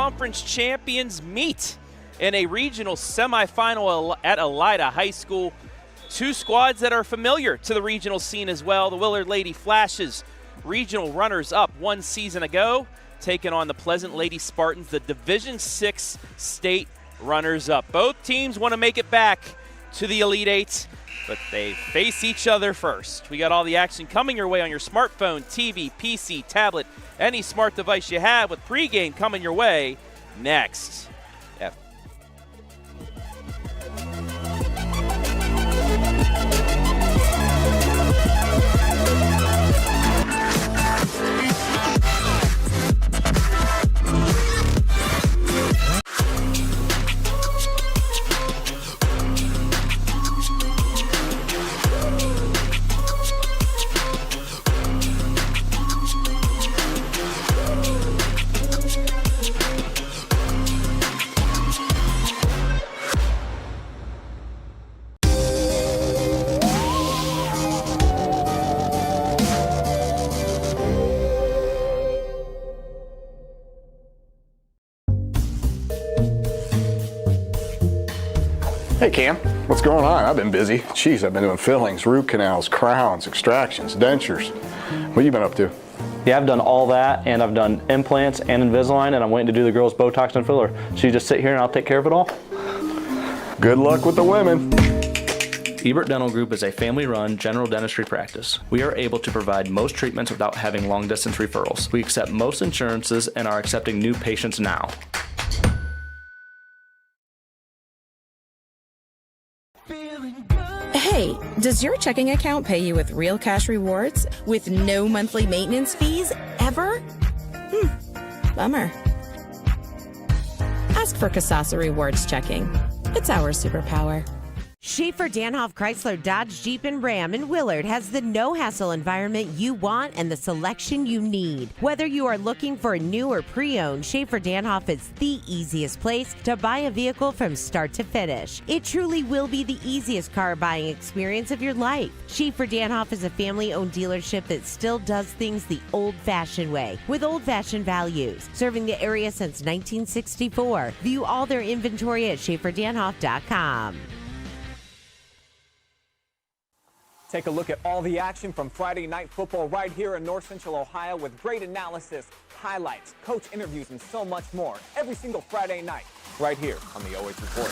conference champions meet in a regional semifinal at Elida High School. Two squads that are familiar to the regional scene as well. The Willard Lady Flashes, regional runners-up one season ago, taking on the Pleasant Lady Spartans, the Division VI state runners-up. Both teams want to make it back to the Elite Eight, but they face each other first. We got all the action coming your way on your smartphone, TV, PC, tablet, any smart device you have, with pregame coming your way next. Hey Cam, what's going on? I've been busy. Jeez, I've been doing fillings, root canals, crowns, extractions, dentures. What have you been up to? Yeah, I've done all that, and I've done implants and Invisalign, and I'm waiting to do the girls' Botox and filler. So you just sit here and I'll take care of it all? Good luck with the women. Ebert Dental Group is a family-run general dentistry practice. We are able to provide most treatments without having long-distance referrals. We accept most insurances and are accepting new patients now. Hey, does your checking account pay you with real cash rewards with no monthly maintenance fees ever? Bummer. Ask for Kasasa Rewards Checking. It's our superpower. Schaffer, Danoff, Chrysler, Dodge, Jeep, and Ram in Willard has the no-hassle environment you want and the selection you need. Whether you are looking for a new or pre-owned, Schaffer Danoff is the easiest place to buy a vehicle from start to finish. It truly will be the easiest car buying experience of your life. Schaffer Danoff is a family-owned dealership that still does things the old-fashioned way, with old-fashioned values. Serving the area since 1964. View all their inventory at SchafferDanhoff.com. Take a look at all the action from Friday Night Football right here in North Central Ohio with great analysis, highlights, coach interviews, and so much more every single Friday night right here on the OH Report.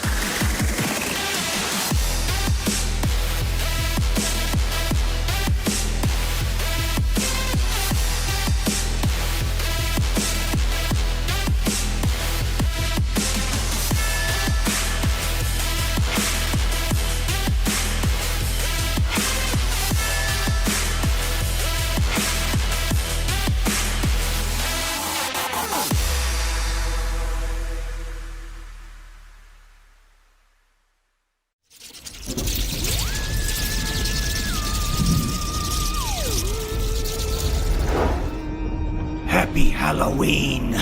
Happy Halloween!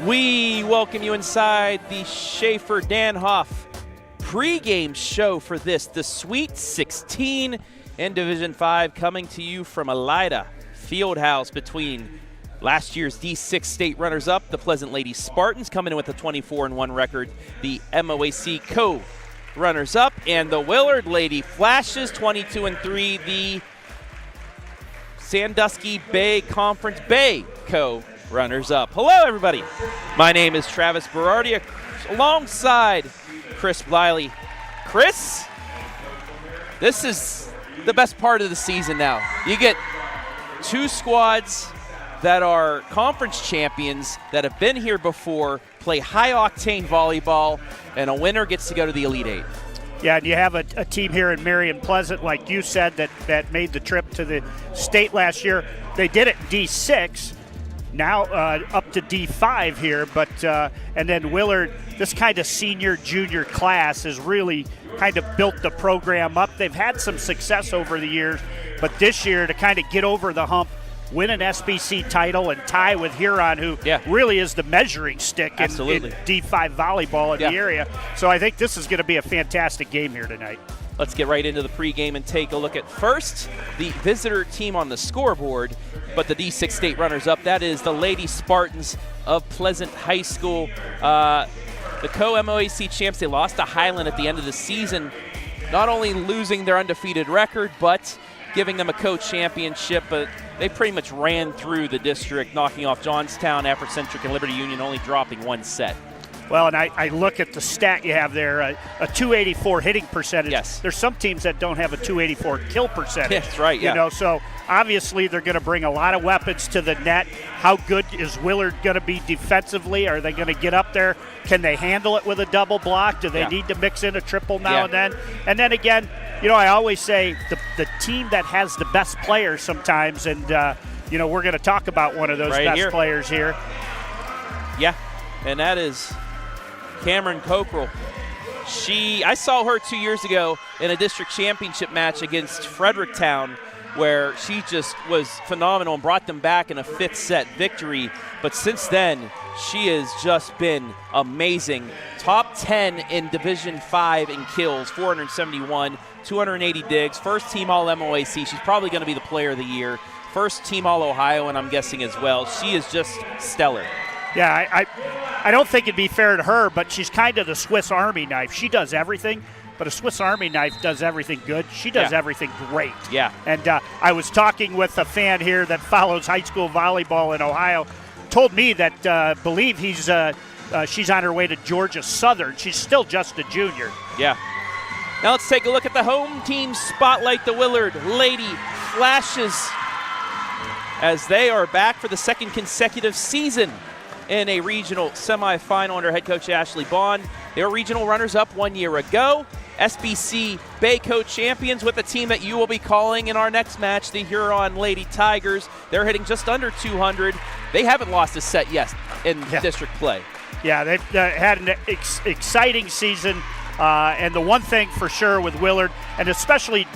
We welcome you inside the Schaffer Danoff pregame show for this, the Sweet 16 in Division 5, coming to you from Elida Fieldhouse between last year's D6 state runners-up, the Pleasant Lady Spartans, coming in with a 24-1 record, the MOAC co-runners-up, and the Willard Lady Flashes, 22-3, the Sandusky Bay Conference Bay co-runners-up. Hello, everybody. My name is Travis Berardi, alongside Chris Bliley. Chris, this is the best part of the season now. You get two squads that are conference champions that have been here before, play high-octane volleyball, and a winner gets to go to the Elite Eight. Yeah, and you have a team here in Marion Pleasant, like you said, that made the trip to the state last year. They did it in D6, now up to D5 here, but and then Willard, this kind of senior junior class has really kind of built the program up. They've had some success over the years, but this year to kind of get over the hump, win an SBC title and tie with Huron, who really is the measuring stick in D5 volleyball in the area. So I think this is going to be a fantastic game here tonight. Let's get right into the pregame and take a look at first the visitor team on the scoreboard, but the D6 state runners-up. That is the Lady Spartans of Pleasant High School. The co-MOAC champs, they lost to Highland at the end of the season, not only losing their undefeated record, but giving them a co-championship, but they pretty much ran through the district, knocking off Johnstown, Afrocentric, and Liberty Union, only dropping one set. Well, and I look at the stat you have there, a 284 hitting percentage. Yes. There's some teams that don't have a 284 kill percentage. That's right, yeah. You know, so obviously they're going to bring a lot of weapons to the net. How good is Willard going to be defensively? Are they going to get up there? Can they handle it with a double block? Do they need to mix in a triple now and then? And then again, you know, I always say the team that has the best players sometimes, and, you know, we're going to talk about one of those best players here. Yeah, and that is Kamryn Cocherl. I saw her 2 years ago in a district championship match against Fredericktown, where she just was phenomenal and brought them back in a fifth set victory. But since then, she has just been amazing. Top 10 in Division 5 in kills, 471, 280 digs, first team All-MOAC. She's probably going to be the player of the year. First team All-Ohio, and I'm guessing as well. She is just stellar. Yeah, I don't think it'd be fair to her, but she's kind of the Swiss Army knife. She does everything, but a Swiss Army knife does everything good. She does everything great. Yeah. And I was talking with a fan here that follows high school volleyball in Ohio, told me that believe she's on her way to Georgia Southern. She's still just a junior. Yeah. Now let's take a look at the home team spotlight, the Willard Lady Flashes, as they are back for the second consecutive season in a regional semifinal under head coach Ashley Bond. They were regional runners-up 1 year ago. SBC Bay co-champions with a team that you will be calling in our next match, the Huron Lady Tigers. They're hitting just under 200. They haven't lost a set yet in district play. Yeah, they've had an exciting season. And the one thing for sure with Willard, and especially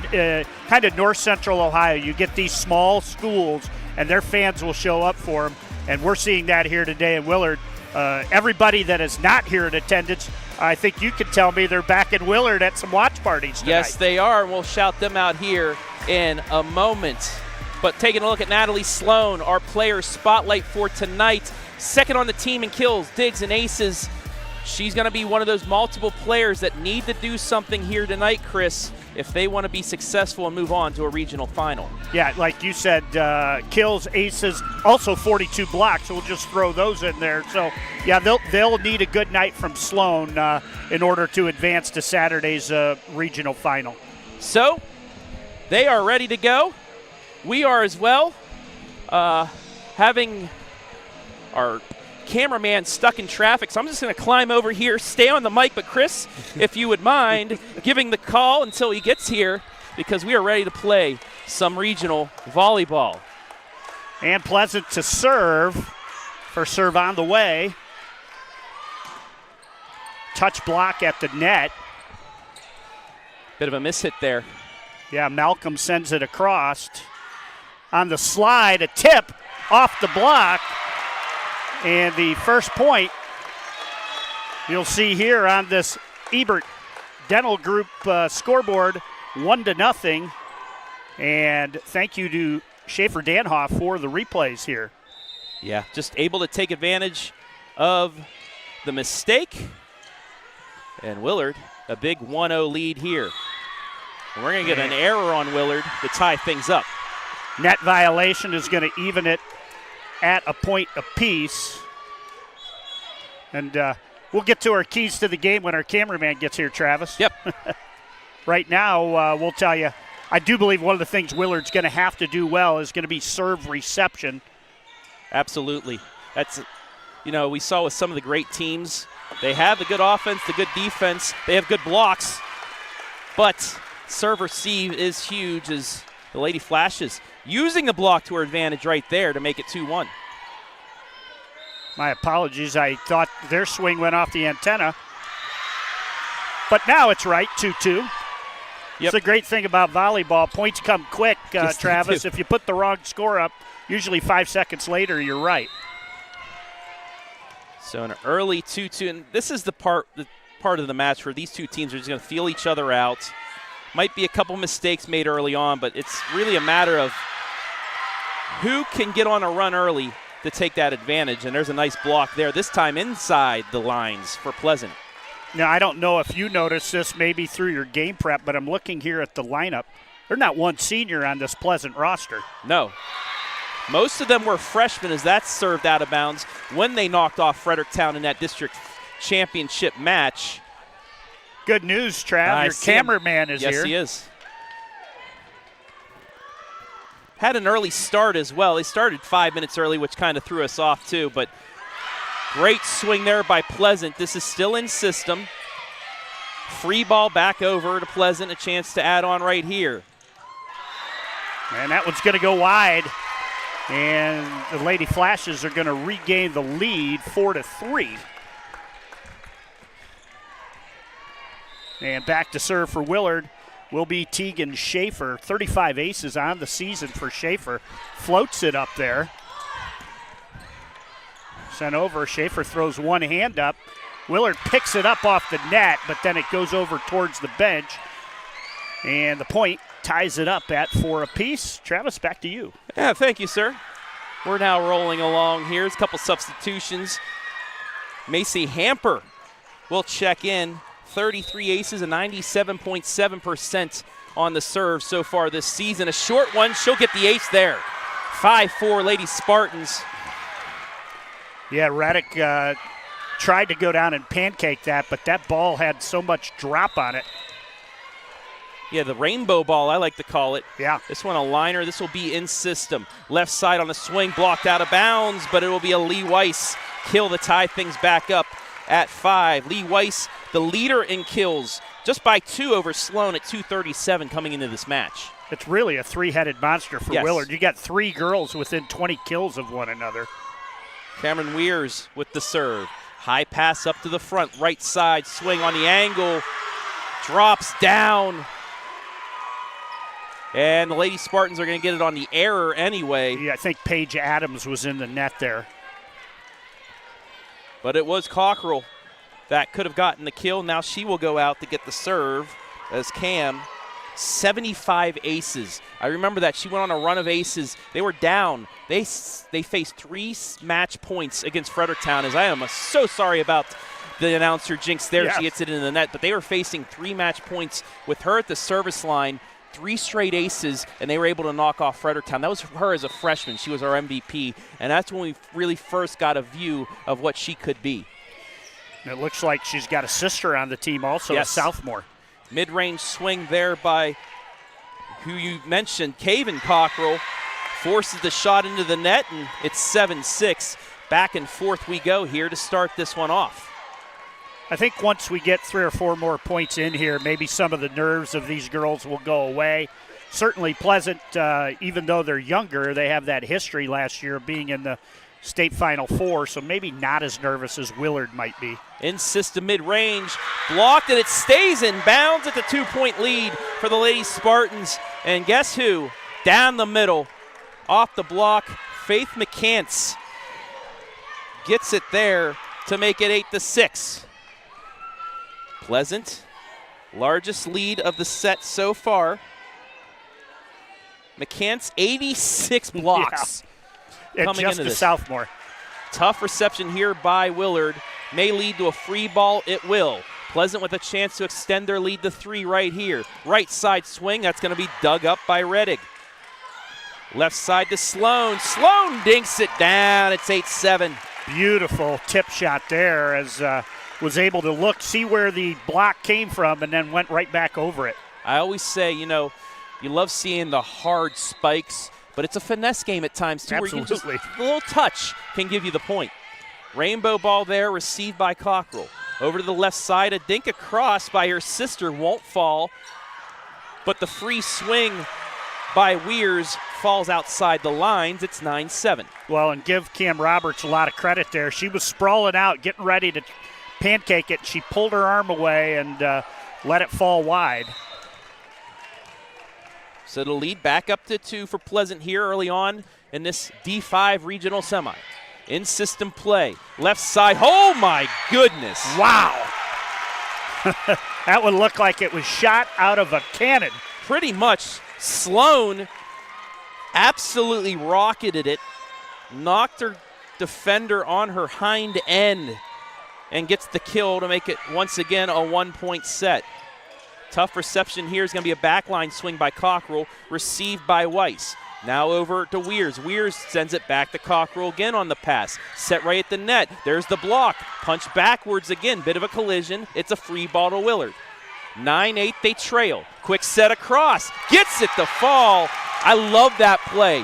kind of north central Ohio, you get these small schools and their fans will show up for them. And we're seeing that here today in Willard. Everybody that is not here in attendance, I think you can tell me they're back in Willard at some watch parties tonight. Yes, they are, and we'll shout them out here in a moment. But taking a look at Natalie Slone, our player spotlight for tonight. Second on the team in kills, digs, and aces. She's going to be one of those multiple players that need to do something here tonight, Chris, if they want to be successful and move on to a regional final. Yeah, like you said, kills, aces, also 42 blocks, so we'll just throw those in there. So, yeah, they'll need a good night from Sloan in order to advance to Saturday's regional final. So, they are ready to go. We are as well, having our cameraman stuck in traffic, so I'm just going to climb over here, stay on the mic. But Chris, if you would mind giving the call until he gets here, because we are ready to play some regional volleyball. And Pleasant to serve, for serve on the way. Touch block at the net. Bit of a mishit there. Yeah, Malcolm sends it across. On the slide, a tip off the block. And the first point you'll see here on this Ebert Dental Group scoreboard, 1-0. And thank you to Schaffer Danoff for the replays here. Yeah, just able to take advantage of the mistake. And Willard, a big 1-0 lead here. And we're going to get an error on Willard to tie things up. Net violation is going to even it at a point apiece. And we'll get to our keys to the game when our cameraman gets here, Travis. Yep. Right now, we'll tell you, I do believe one of the things Willard's going to have to do well is going to be serve reception. Absolutely. That's, we saw with some of the great teams, they have the good offense, the good defense, they have good blocks, but serve receive is huge as the Lady Flashes using the block to her advantage right there to make it 2-1. My apologies. I thought their swing went off the antenna. But now it's right, 2-2. Yep. It's a great thing about volleyball. Points come quick, Yes, Travis. If you put the wrong score up, usually 5 seconds later, you're right. So an early 2-2, and this is the part of the match where these two teams are just going to feel each other out. Might be a couple mistakes made early on, but it's really a matter of who can get on a run early to take that advantage. And there's a nice block there, this time inside the lines for Pleasant. Now, I don't know if you noticed this maybe through your game prep, but I'm looking here at the lineup. There's not one senior on this Pleasant roster. No. Most of them were freshmen as that served out of bounds when they knocked off Fredericktown in that district championship match. Good news, Trav. Your cameraman is here. Yes, he is. Had an early start as well. They started 5 minutes early, which kind of threw us off too, but great swing there by Pleasant. This is still in system. Free ball back over to Pleasant, a chance to add on right here. And that one's going to go wide. And the Lady Flashes are going to regain the lead 4-3. And back to serve for Willard will be Tegan Schaffer. 35 aces on the season for Schaffer. Floats it up there. Sent over. Schaffer throws one hand up. Willard picks it up off the net, but then it goes over towards the bench. And the point ties it up at 4 apiece. Travis, back to you. Yeah, thank you, sir. We're now rolling along here. There's a couple substitutions. Macy Hamper will check in. 33 aces and 97.7% on the serve so far this season. A short one, she'll get the ace there. 5-4 Lady Spartans. Yeah, Raddick tried to go down and pancake that, but that ball had so much drop on it. Yeah, the rainbow ball, I like to call it. Yeah. This one a liner. This will be in system. Left side on the swing, blocked out of bounds, but it will be a Lee Weiss kill to tie things back up at 5. Lee Weiss, the leader in kills, just by 2 over Slone at 237 coming into this match. It's really a three-headed monster for Willard. You got 3 girls within 20 kills of one another. Cameron Weirs with the serve. High pass up to the front, right side, swing on the angle, drops down. And the Lady Spartans are going to get it on the error anyway. Yeah, I think Paige Adams was in the net there. But it was Cocherl that could have gotten the kill. Now she will go out to get the serve as Cam. 75 aces. I remember that. She went on a run of aces. They were down. They faced 3 match points against Fredericktown, as I am so sorry about the announcer jinx there. Yes. She gets it in the net. But they were facing 3 match points with her at the service line. 3 straight aces, and they were able to knock off Fredericktown. That was her as a freshman. She was our MVP, and that's when we really first got a view of what she could be. It looks like she's got a sister on the team also, yes. A sophomore. Mid-range swing there by who you mentioned, Kamryn Cocherl, forces the shot into the net, and it's 7-6. Back and forth we go here to start this one off. I think once we get 3 or 4 more points in here, maybe some of the nerves of these girls will go away. Certainly Pleasant, even though they're younger, they have that history last year of being in the state Final 4, so maybe not as nervous as Willard might be. In system mid-range, blocked, and it stays in bounds at the 2-point lead for the Lady Spartans. And guess who? Down the middle, off the block, Faith McCants gets it there to make it 8-6. Pleasant, largest lead of the set so far. McCants 86 blocks. And coming just into a this. sophomore. Tough reception here by Willard. May lead to a free ball. It will. Pleasant with a chance to extend their lead to 3 right here. Right side swing. That's going to be dug up by Reddick. Left side to Slone. Slone dinks it down. It's 8-7. Beautiful tip shot there as was able to look, see where the block came from, and then went right back over it. I always say, you love seeing the hard spikes, but it's a finesse game at times too. Absolutely. Where you just, a little touch can give you the point. Rainbow ball there, received by Cocherl. Over to the left side, a dink across by her sister won't fall, but the free swing by Weirs falls outside the lines. It's 9-7. Well, and give Cam Roberts a lot of credit there. She was sprawling out, getting ready to pancake it. She pulled her arm away and let it fall wide. So the lead back up to 2 for Pleasant here early on in this D5 regional semi. In system play, left side. Oh my goodness. Wow. That would look like it was shot out of a cannon. Pretty much. Slone absolutely rocketed it, knocked her defender on her hind end, and gets the kill to make it once again a 1-point set. Tough reception here is going to be a backline swing by Cocherl, received by Weiss. Now over to Weirs. Weirs sends it back to Cocherl again on the pass. Set right at the net. There's the block. Punch backwards again. Bit of a collision. It's a free ball to Willard. 9-8, they trail. Quick set across. Gets it to fall. I love that play.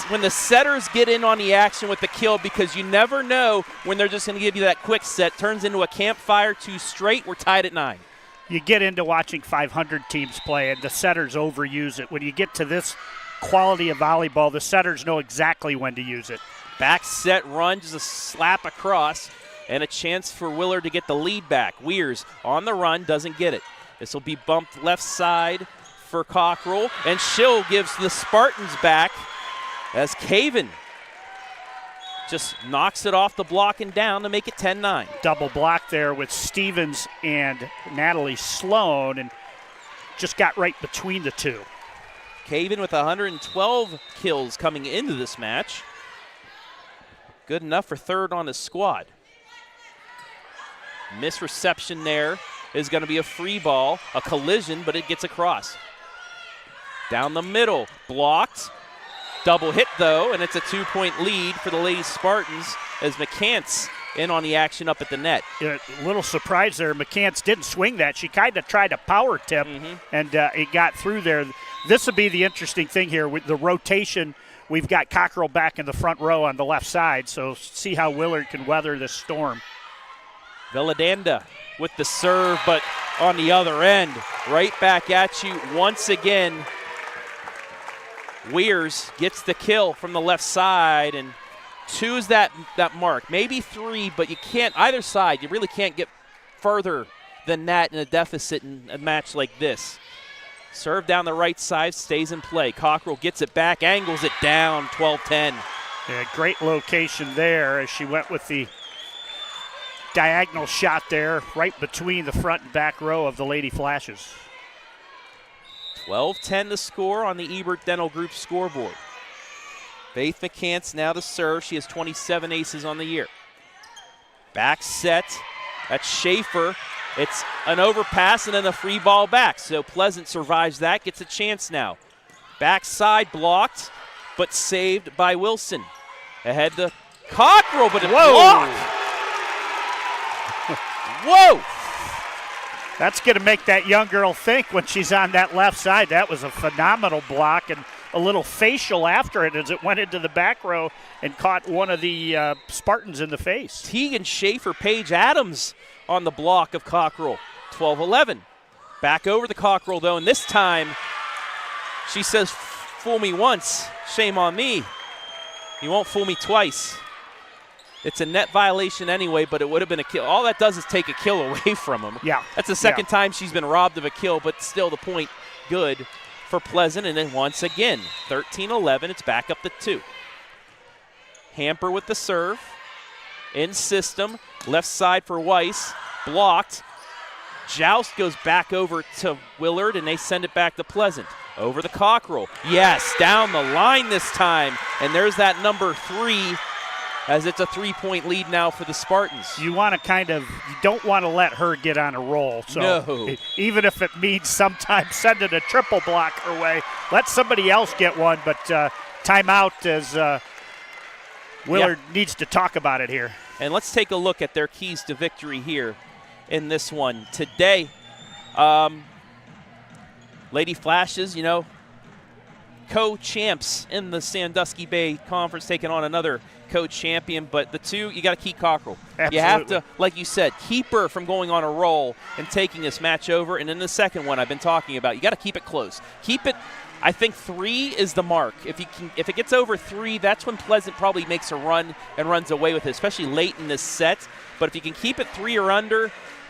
When the setters get in on the action with the kill, because you never know when they're just going to give you that quick set. Turns into a campfire, 2 straight. We're tied at 9. You get into watching 500 teams play, and the setters overuse it. When you get to this quality of volleyball, the setters know exactly when to use it. Back set run, just a slap across, and a chance for Willard to get the lead back. Weirs on the run, doesn't get it. This will be bumped left side for Cocherl, and Schill gives the Spartans back as Caven just knocks it off the block and down to make it 10-9. Double block there with Stevens and Natalie Slone, and just got right between the two. Caven with 112 kills coming into this match. Good enough for 3rd on his squad. Misreception there is going to be a free ball, a collision, but it gets across. Down the middle, blocked. Double hit, though, and it's a 2-point lead for the Lady Spartans as McCants in on the action up at the net. A little surprise there. McCants didn't swing that. She kind of tried a power tip, and it got through there. This will be the interesting thing here with the rotation. We've got Cocherl back in the front row on the left side, so see how Willard can weather this storm. Villadanda with the serve, but on the other end, right back at you once again. Weirs gets the kill from the left side, and 2 is that mark. Maybe 3, but you can't, either side, you really can't get further than that in a deficit in a match like this. Serve down the right side, stays in play. Cocherl gets it back, angles it down, 12-10. Yeah, great location there as she went with the diagonal shot there right between the front and back row of the Lady Flashes. 12-10 the score on the Ebert Dental Group scoreboard. Faith McCants now to serve. She has 27 aces on the year. Back set. That's Schaffer. It's an overpass and then a free ball back. So Pleasant survives that, gets a chance now. Backside blocked, but saved by Wilson. Ahead to Cocherl, but it's blocked. Whoa! That's going to make that young girl think when she's on that left side. That was a phenomenal block, and a little facial after it as it went into the back row and caught one of the Spartans in the face. Teagan Schaffer, Paige Adams on the block of Cocherl. 12-11. Back over the Cocherl, though, and this time she says, fool me once, shame on me. You won't fool me twice. It's a net violation anyway, but it would have been a kill. All that does is take a kill away from him. Yeah. That's the second time she's been robbed of a kill, but still the point good for Pleasant. And then once again, 13-11, it's back up to 2. Hamper with the serve. In system, left side for Weiss, blocked. Joust goes back over to Willard, and they send it back to Pleasant. Over to Cocherl. Yes, down the line this time. And there's that number 3, as it's a 3-point lead now for the Spartans. You don't want to let her get on a roll. So No. Even if it means sometimes sending a triple block her way, let somebody else get one. But timeout as Willard needs to talk about it here. And let's take a look at their keys to victory here in this one today. Lady Flashes, co-champs in the Sandusky Bay Conference, taking on another co-champion. But the two, you got to keep Cocherl. Absolutely. You have to, like you said, keep her from going on a roll and taking this match over. And in the second one I've been talking about, you got to keep it close. Keep it. I think 3 is the mark. If it gets over 3, that's when Pleasant probably makes a run and runs away with it, especially late in this set. But if you can keep it 3 or under,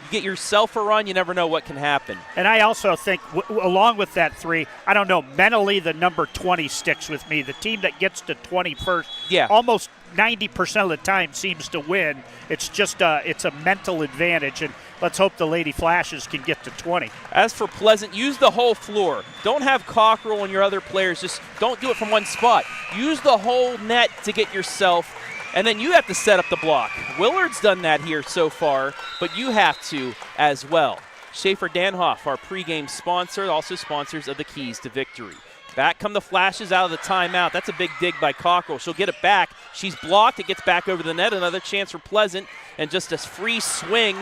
you get yourself a run, you never know what can happen. And I also think, along with that 3, I don't know, mentally the number 20 sticks with me. The team that gets to 20 first, almost 90% of the time seems to win. It's just it's a mental advantage, and let's hope the Lady Flashes can get to 20. As for Pleasant, use the whole floor. Don't have Cocherl and your other players. Just don't do it from one spot. Use the whole net to get yourself, and then you have to set up the block. Willard's done that here so far, but you have to as well. Schaffer Danoff, our pregame sponsor, also sponsors of the Keys to Victory. Back come the Flashes out of the timeout. That's a big dig by Cocherl. She'll get it back. She's blocked. It gets back over the net. Another chance for Pleasant. And just a free swing,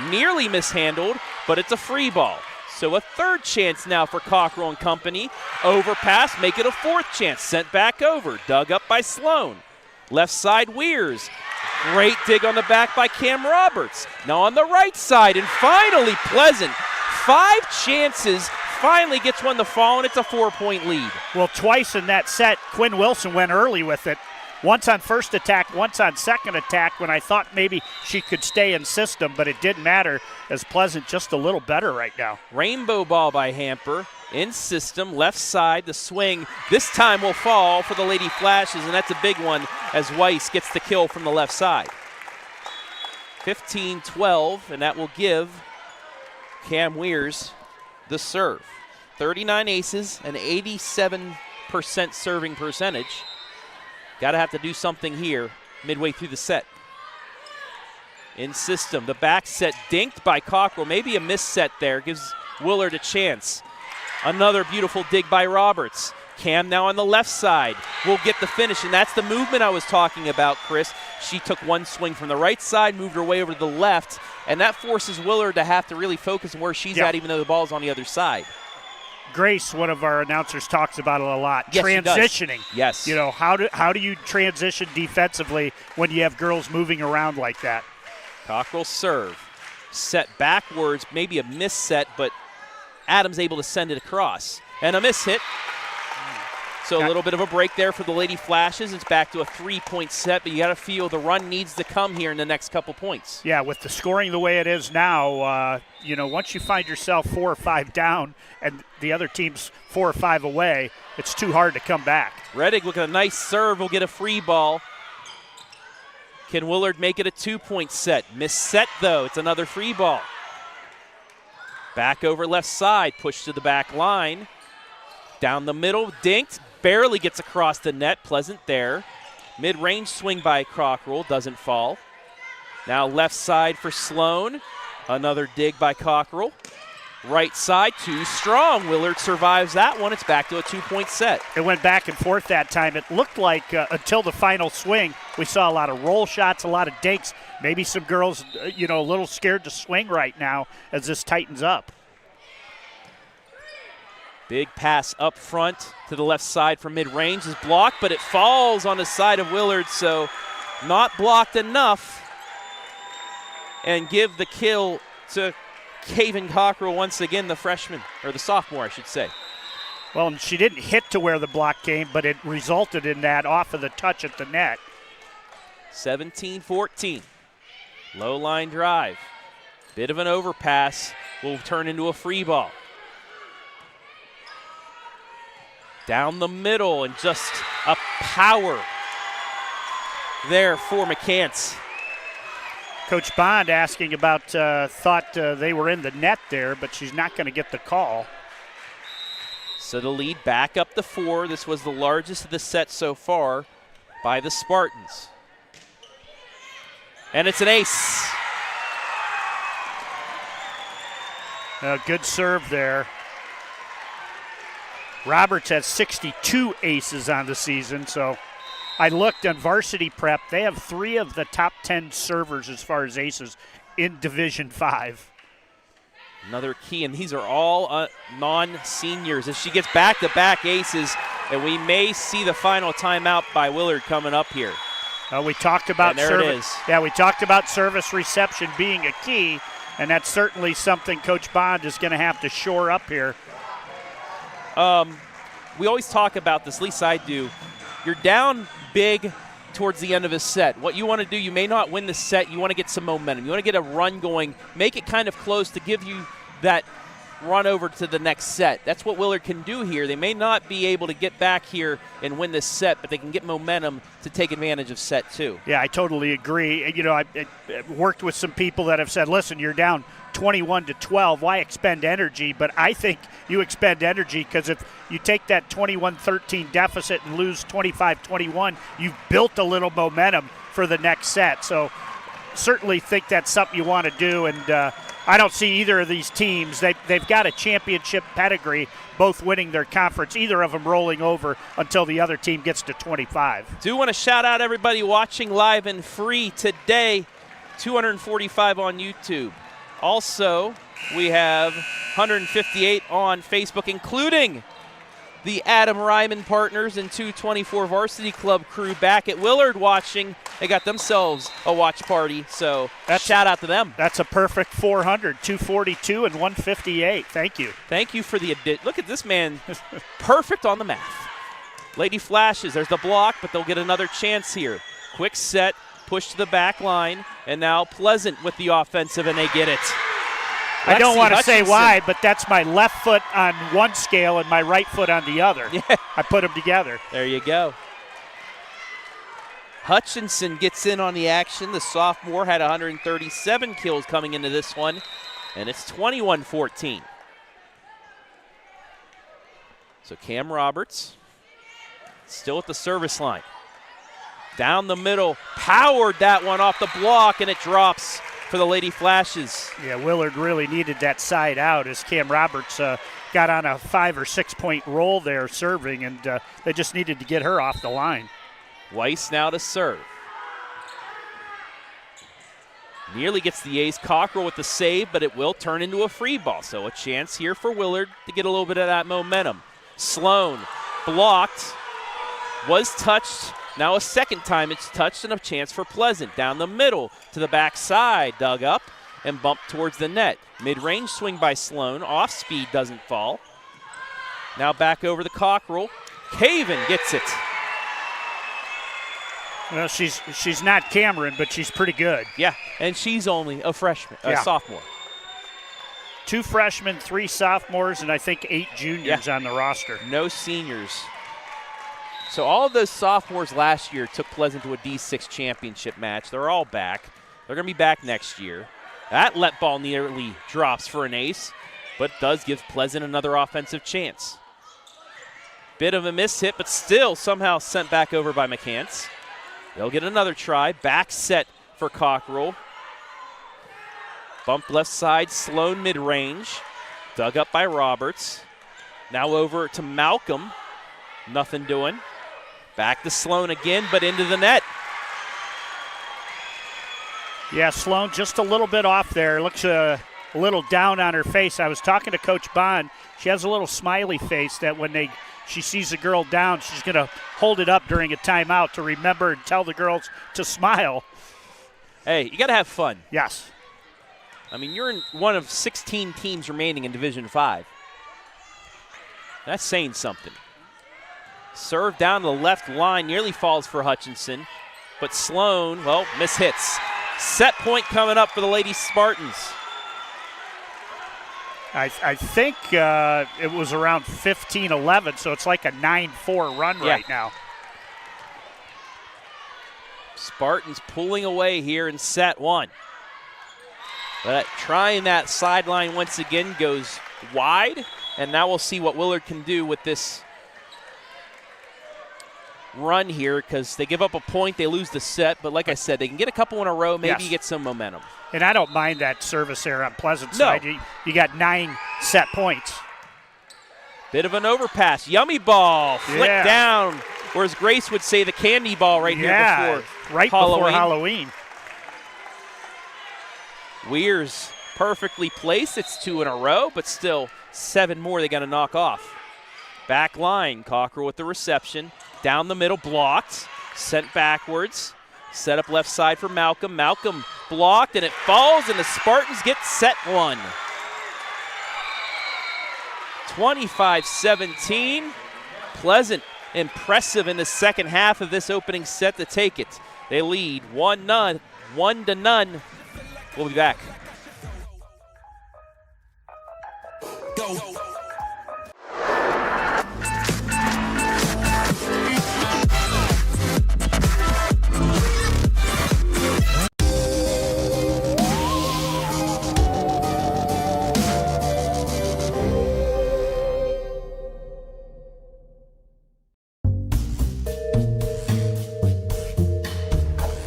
nearly mishandled, but it's a free ball. So a third chance now for Cocherl and company. Overpass, make it a fourth chance. Sent back over. Dug up by Slone. Left side, Weirs. Great dig on the back by Cam Roberts. Now on the right side, and finally Pleasant. 5 chances. Finally gets one to fall, and it's a 4-point lead. Well, twice in that set, Quinn Wilson went early with it. Once on first attack, once on second attack, when I thought maybe she could stay in system, but it didn't matter, as Pleasant just a little better right now. Rainbow ball by Hamper. In system, left side, the swing. This time will fall for the Lady Flashes, and that's a big one as Weiss gets the kill from the left side. 15-12, and that will give Cam Weirs the serve. 39 aces, an 87% serving percentage. Got to have to do something here midway through the set. In system, the back set dinked by Cocherl. Maybe a miss set there, gives Willard a chance. Another beautiful dig by Roberts. Cam now on the left side will get the finish, and that's the movement I was talking about, Chris. She took one swing from the right side, moved her way over to the left, and that forces Willard to have to really focus on where she's at, even though the ball's on the other side. Grace, one of our announcers, talks about it a lot. Yes, transitioning. Yes. How do you transition defensively when you have girls moving around like that? Cocherl serve. Set backwards, maybe a miss set, but Adams able to send it across. And a miss hit. So a little bit of a break there for the Lady Flashes. It's back to a 3-point set, but you got to feel the run needs to come here in the next couple points. Yeah, with the scoring the way it is now, once you find yourself 4 or 5 down and the other team's 4 or 5 away, it's too hard to come back. Reddick with a nice serve will get a free ball. Can Willard make it a 2-point set? Miss set, though. It's another free ball. Back over left side, push to the back line. Down the middle, dinked. Barely gets across the net. Pleasant there. Mid-range swing by Cocherl. Doesn't fall. Now left side for Slone. Another dig by Cocherl. Right side, too strong. Willard survives that one. It's back to a 2-point set. It went back and forth that time. It looked like until the final swing, we saw a lot of roll shots, a lot of dinks. Maybe some girls, a little scared to swing right now as this tightens up. Big pass up front to the left side for mid-range is blocked, but it falls on the side of Willard, so not blocked enough. And give the kill to Kamryn Cocherl once again, the freshman, or the sophomore, I should say. Well, she didn't hit to where the block came, but it resulted in that off of the touch at the net. 17-14. Low line drive. Bit of an overpass will turn into a free ball. Down the middle, and just a power there for McCants. Coach Bond asking about, thought they were in the net there, but she's not going to get the call. So the lead back up to 4. This was the largest of the set so far by the Spartans. And it's an ace. Good serve there. Roberts has 62 aces on the season, so I looked on varsity prep. They have 3 of the top 10 servers as far as aces in Division 5. Another key, and these are all non-seniors. As she gets back-to-back aces, and we may see the final timeout by Willard coming up here. We talked about service. It is. Yeah, we talked about service reception being a key, and that's certainly something Coach Bond is going to have to shore up here. We always talk about this, at least I do. You're down big towards the end of a set. What you want to do, you may not win the set. You want to get some momentum. You want to get a run going, make it kind of close to give you that run over to the next set. That's what Willard can do here. They may not be able to get back here and win this set, but they can get momentum to take advantage of set 2. Yeah, I totally agree. You know, I worked with some people that have said, listen, you're down 21-12. Why expend energy? But I think you expend energy because if you take that 21-13 deficit and lose 25-21, you've built a little momentum for the next set. So certainly think that's something you want to do. And I don't see either of these teams. They've got a championship pedigree, both winning their conference, either of them rolling over until the other team gets to 25. Do want to shout out everybody watching live and free today, 245 on YouTube. Also, we have 158 on Facebook, including the Adam Ryman Partners and 224 Varsity Club crew back at Willard watching. They got themselves a watch party, so shout out to them. That's a perfect 400, 242 and 158. Thank you. Thank you for the look at this man, perfect on the math. Lady Flashes, there's the block, but they'll get another chance here. Quick set, push to the back line, and now Pleasant with the offensive, and they get it. I don't want to say why, but that's my left foot on one scale and my right foot on the other. Yeah. I put them together. There you go. Hutchinson gets in on the action. The sophomore had 137 kills coming into this one, and it's 21-14. So Cam Roberts still at the service line. Down the middle, powered that one off the block, and it drops for the Lady Flashes. Yeah, Willard really needed that side out as Cam Roberts got on a 5 or 6 point roll there serving, and they just needed to get her off the line. Weiss now to serve. Nearly gets the ace. Cocherl with the save, but it will turn into a free ball. So a chance here for Willard to get a little bit of that momentum. Slone blocked, was touched. Now a second time it's touched, and a chance for Pleasant. Down the middle to the backside, dug up and bumped towards the net. Mid-range swing by Slone. Off speed, doesn't fall. Now back over to Cocherl. Caven gets it. Well, she's not Kamryn, but she's pretty good. Yeah, and she's only a freshman, sophomore. 2 freshmen, 3 sophomores, and I think 8 juniors on the roster. No seniors. So all of those sophomores last year took Pleasant to a D6 championship match. They're all back. They're going to be back next year. That let ball nearly drops for an ace, but does give Pleasant another offensive chance. Bit of a miss hit, but still somehow sent back over by McCants. They'll get another try. Back set for Cocherl. Bump left side, Slone mid-range. Dug up by Roberts. Now over to Malcolm. Nothing doing. Back to Slone again, but into the net. Yeah, Slone just a little bit off there. Looks a little down on her face. I was talking to Coach Bond. She has a little smiley face that when she sees a girl down, she's going to hold it up during a timeout to remember and tell the girls to smile. Hey, you got to have fun. Yes. I mean, you're in one of 16 teams remaining in Division 5. That's saying something. Serve down the left line, nearly falls for Hutchinson. But Slone, well, mishits. Set point coming up for the Lady Spartans. I think it was around 15-11, so it's like a 9-4 run right now. Spartans pulling away here in set 1. But trying that sideline once again goes wide, and now we'll see what Willard can do with this run here, because they give up a point, they lose the set, but like I said, they can get a couple in a row, maybe get some momentum. And I don't mind that service there on Pleasant side. You got 9 set points. Bit of an overpass. Yummy ball. Flick down. Or as Grace would say, the candy ball right here before Halloween. Weir's perfectly placed. It's 2 in a row, but still 7 more they got to knock off. Back line. Cocherl with the reception. Down the middle, blocked. Sent backwards. Set up left side for Malcolm. Malcolm blocked, and it falls, and the Spartans get set 1. 25-17. Pleasant impressive in the second half of this opening set to take it. They lead 1-0. We'll be back. Go.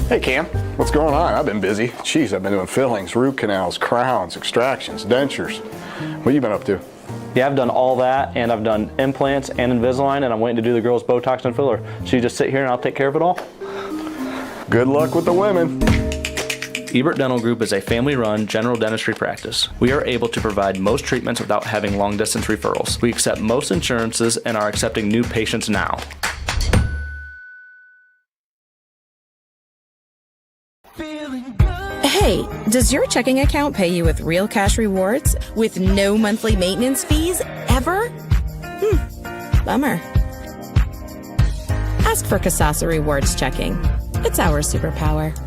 Hey Cam, what's going on? I've been busy. Jeez, I've been doing fillings, root canals, crowns, extractions, dentures. What have you been up to? Yeah, I've done all that, and I've done implants and Invisalign, and I'm waiting to do the girls' Botox and filler. So you just sit here and I'll take care of it all? Good luck with the women. Ebert Dental Group is a family-run general dentistry practice. We are able to provide most treatments without having long-distance referrals. We accept most insurances and are accepting new patients now. Hey, does your checking account pay you with real cash rewards with no monthly maintenance fees ever? Bummer. Ask for Kasasa Rewards Checking. It's our superpower.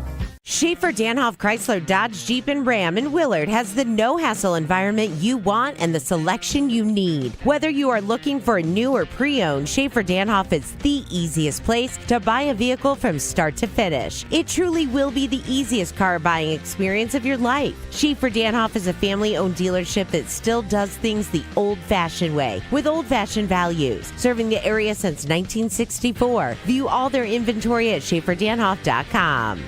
Schaffer, Danoff, Chrysler, Dodge, Jeep, and Ram in Willard has the no-hassle environment you want and the selection you need. Whether you are looking for a new or pre-owned, Schaffer Danoff is the easiest place to buy a vehicle from start to finish. It truly will be the easiest car buying experience of your life. Schaffer Danoff is a family-owned dealership that still does things the old-fashioned way, with old-fashioned values, serving the area since 1964. View all their inventory at SchafferDanhoff.com.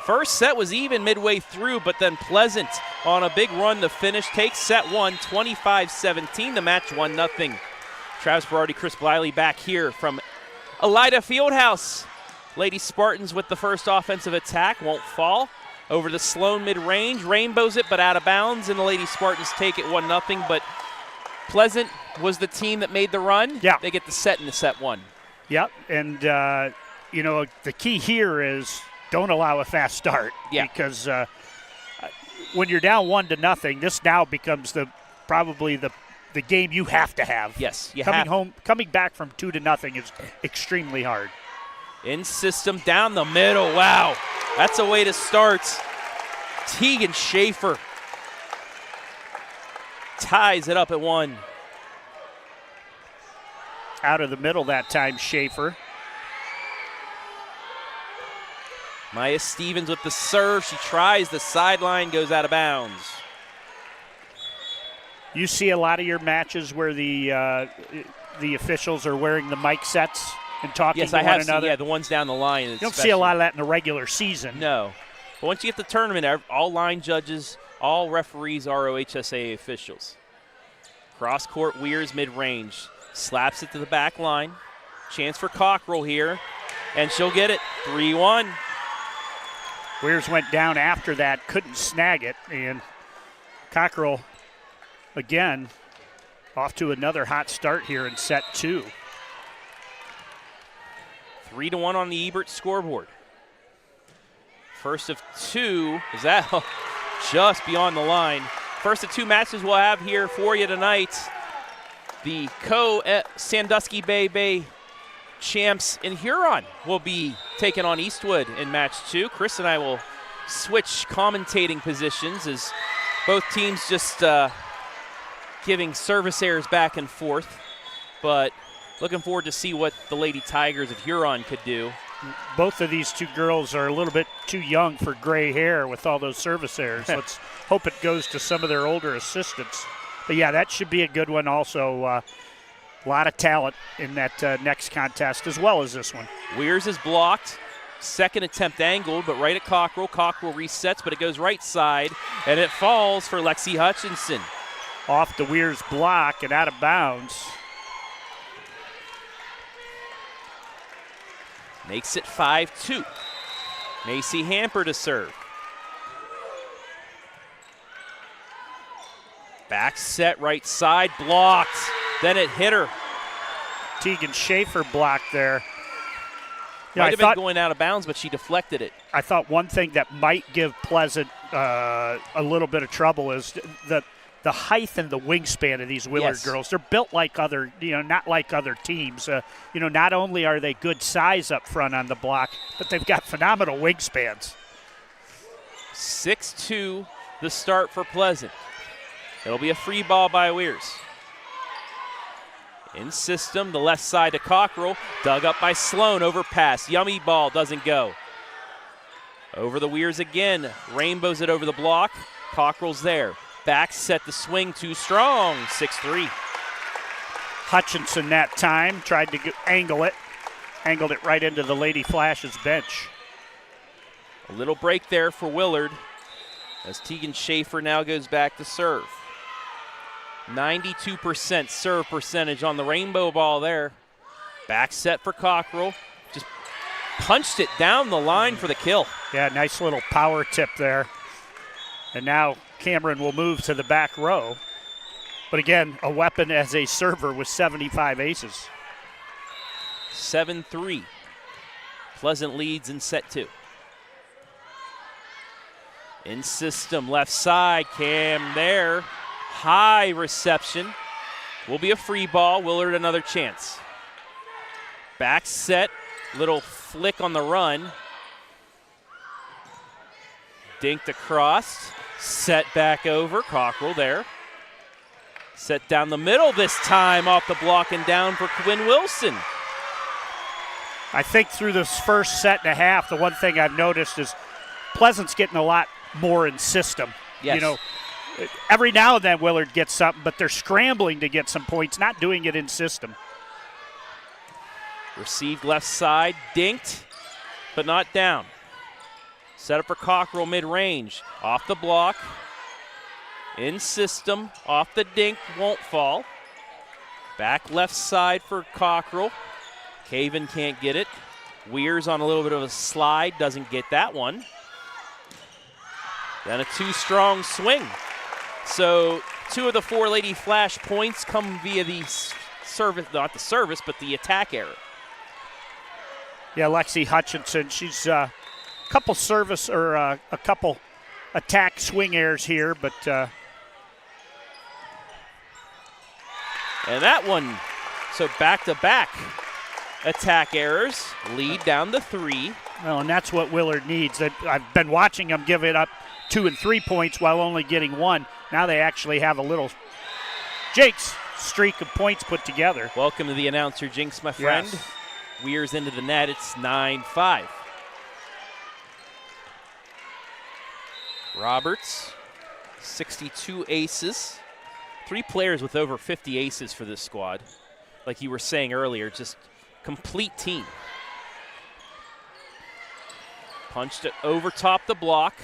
First set was even midway through, but then Pleasant on a big run to finish takes set 1, 25-17. The match 1-0. Travis Berardi, Chris Bliley back here from Elida Fieldhouse. Lady Spartans with the first offensive attack, won't fall. Over the Slone mid-range, rainbows it, but out of bounds, and the Lady Spartans take it 1-0. But Pleasant was the team that made the run. Yeah. They get the set in the set one. Yep, and, the key here is don't allow a fast start. Yeah. Because when you're down 1-0, this now becomes probably the game you have to have. Yes, Coming back from 2-0 is extremely hard. In system, down the middle. Wow, that's a way to start. Tegan Schaffer ties it up at 1. Out of the middle that time, Schaffer. Maya Stevens with the serve. She tries the sideline, goes out of bounds. You see a lot of your matches where the officials are wearing the mic sets and talking to one another? Yes, I have seen, the ones down the line. You don't see a lot of that in the regular season. No. But once you get the tournament, all line judges, all referees are OHSAA officials. Cross-court Weirs mid-range. Slaps it to the back line. Chance for Cocherl here, and she'll get it. 3-1. Weirs went down after that, couldn't snag it, and Cocherl, again, off to another hot start here in set 2. 3-1 on the Ebert scoreboard. First of 2. Is that just beyond the line? First of 2 matches we'll have here for you tonight. The Sandusky Bay champs in Huron will be taking on Eastwood in match 2. Chris and I will switch commentating positions as both teams just giving service errors back and forth. But looking forward to see what the Lady Tigers of Huron could do. Both of these two girls are a little bit too young for gray hair with all those service errors. Let's hope it goes to some of their older assistants. But, yeah, that should be a good one also. A lot of talent in that next contest as well as this one. Weirs is blocked. Second attempt angled, but right at Cocherl. Cocherl resets, but it goes right side, and it falls for Lexi Hutchinson. Off the Weirs block and out of bounds. Makes it 5-2. Macy Hamper to serve. Back set right side, blocked. Then it hit her. Tegan Schaffer blocked there. Might have been going out of bounds, but she deflected it. I thought one thing that might give Pleasant a little bit of trouble is the height and the wingspan of these Willard girls. They're built like other, not like other teams. Not only are they good size up front on the block, but they've got phenomenal wingspans. 6-2, the start for Pleasant. It'll be a free ball by Weirs. In system, the left side to Cocherl, dug up by Slone, overpass. Yummy ball, doesn't go. Over the Weirs again, rainbows it over the block. Cockrell's there. Back set the swing too strong, 6-3. Hutchinson that time tried to angled it right into the Lady Flashes bench. A little break there for Willard as Tegan Schaffer now goes back to serve. 92% serve percentage on the rainbow ball there. Back set for Cocherl. Just punched it down the line for the kill. Yeah, nice little power tip there. And now Kamryn will move to the back row. But again, a weapon as a server with 75 aces. 7-3. Pleasant leads in set 2. In system, left side, Cam there. High reception. Will be a free ball. Willard another chance. Back set, little flick on the run. Dinked across, set back over. Cocherl there. Set down the middle this time, off the block and down for Quinn Wilson. I think through this first set and a half, the one thing I've noticed is Pleasant's getting a lot more in system. Yes. Every now and then Willard gets something, but they're scrambling to get some points, not doing it in system. Received left side, dinked, but not down. Set up for Cocherl mid-range. Off the block. In system, off the dink, won't fall. Back left side for Cocherl. Caven can't get it. Weirs on a little bit of a slide, doesn't get that one. Then a too strong swing. So 2 of the 4 Lady Flash points come via the service, not the service, but the attack error. Yeah, Lexi Hutchinson, she's a couple service or a couple attack swing errors here, but and that one, so back-to-back attack errors, lead down to 3. Well, and that's what Willard needs. I've been watching them give it up 2 and 3 points while only getting 1. Now they actually have a little Jake's streak of points put together. Welcome to the announcer jinx, my friend. Yes. Weir's into the net. It's 9-5. Roberts, 62 aces. 3 players with over 50 aces for this squad. Like you were saying earlier, just complete team. Punched it over top the block.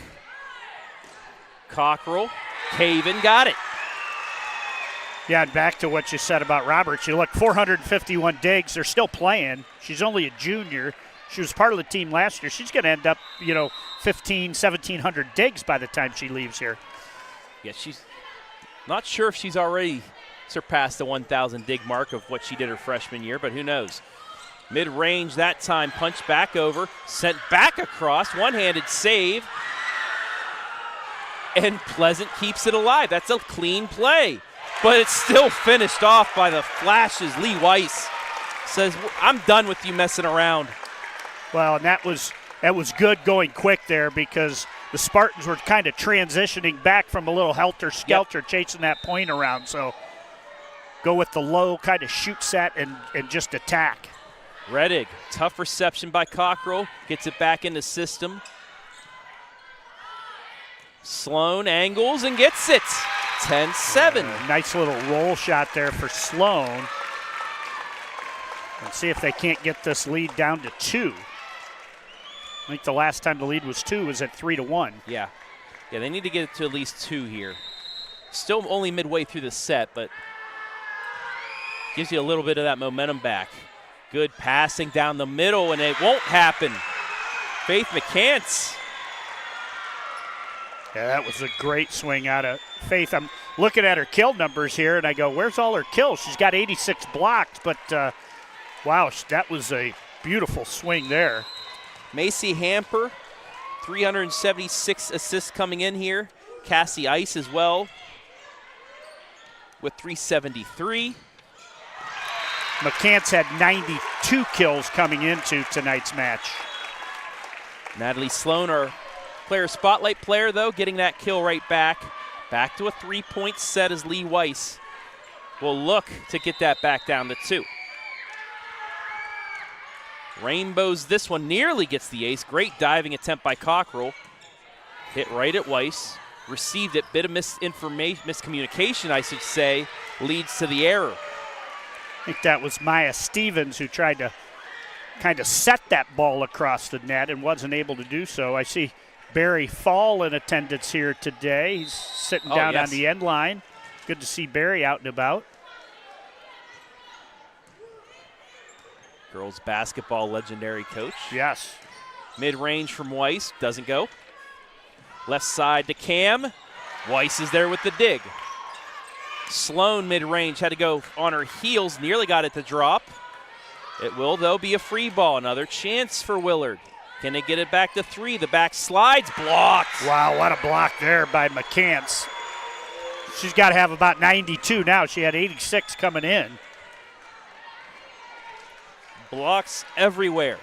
Cocherl, Caven got it. Yeah, and back to what you said about Roberts. You look, 451 digs. They're still playing. She's only a junior. She was part of the team last year. She's going to end up, 1,700 digs by the time she leaves here. Yeah, she's not sure if she's already surpassed the 1,000 dig mark of what she did her freshman year, but who knows. Mid-range that time, punched back over, sent back across, one-handed save. And Pleasant keeps it alive. That's a clean play. But it's still finished off by the Flashes. Lee Weiss says, I'm done with you messing around. Well, and that was good going quick there because the Spartans were kind of transitioning back from a little helter-skelter, chasing that point around. So go with the low kind of shoot set and just attack. Reddig, tough reception by Cocherl. Gets it back in the system. Slone angles and gets it. 10-7. Nice little roll shot there for Slone. And see if they can't get this lead down to 2. I think the last time the lead was 2 was at 3-1. Yeah, they need to get it to at least 2 here. Still only midway through the set, but gives you a little bit of that momentum back. Good passing down the middle, and it won't happen. Faith McCants. Yeah, that was a great swing out of Faith. I'm looking at her kill numbers here, and I go, where's all her kills? She's got 86 blocks, but wow, that was a beautiful swing there. Macy Hamper, 376 assists coming in here. Cassie Ice as well with 373. McCants had 92 kills coming into tonight's match. Natalie Slone, our player spotlight player, though, getting that kill right back. Back to a 3-point set as Lee Weiss will look to get that back down to 2. Rainbows this one, nearly gets the ace. Great diving attempt by Cocherl. Hit right at Weiss. Received it, bit of miscommunication, I should say, leads to the error. I think that was Maya Stevens who tried to kind of set that ball across the net and wasn't able to do so. I see Barry Fall in attendance here today. He's sitting down on the end line. Good to see Barry out and about. Girls basketball legendary coach. Yes. Mid-range from Weiss, doesn't go. Left side to Cam. Weiss is there with the dig. Slone mid-range had to go on her heels, nearly got it to drop. It will, though, be a free ball. Another chance for Willard. Can they get it back to 3? The back slides, blocked. Wow, what a block there by McCants. She's got to have about 92 now. She had 86 coming in. Blocks everywhere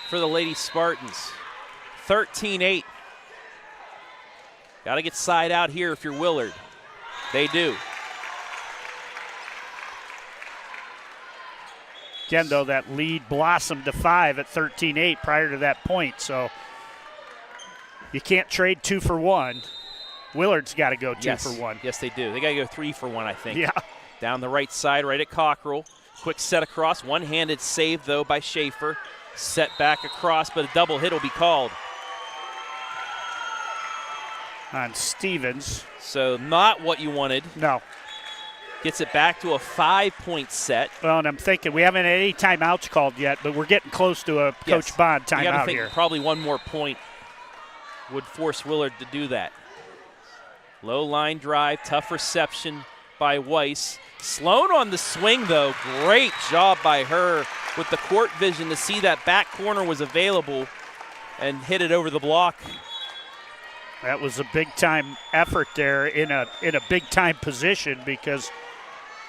for the Lady Spartans. 13-8. Got to get side out here if you're Willard. They do. Again, though, that lead blossomed to 5 at 13-8 prior to that point, so you can't trade 2 for 1. Willard's got to go 2 for 1. Yes, they do. They got to go 3 for 1, I think. Yeah. Down the right side, right at Cocherl. Quick set across. One-handed save, though, by Schaffer. Set back across, but a double hit will be called on Stevens. So not what you wanted. No. Gets it back to a 5-point set. Well, and I'm thinking we haven't had any timeouts called yet, but we're getting close to a Coach Bond timeout here. Probably one more point would force Willard to do that. Low line drive, tough reception by Weiss. Slone on the swing, though. Great job by her with the court vision to see that back corner was available and hit it over the block. That was a big-time effort there in a big-time position, because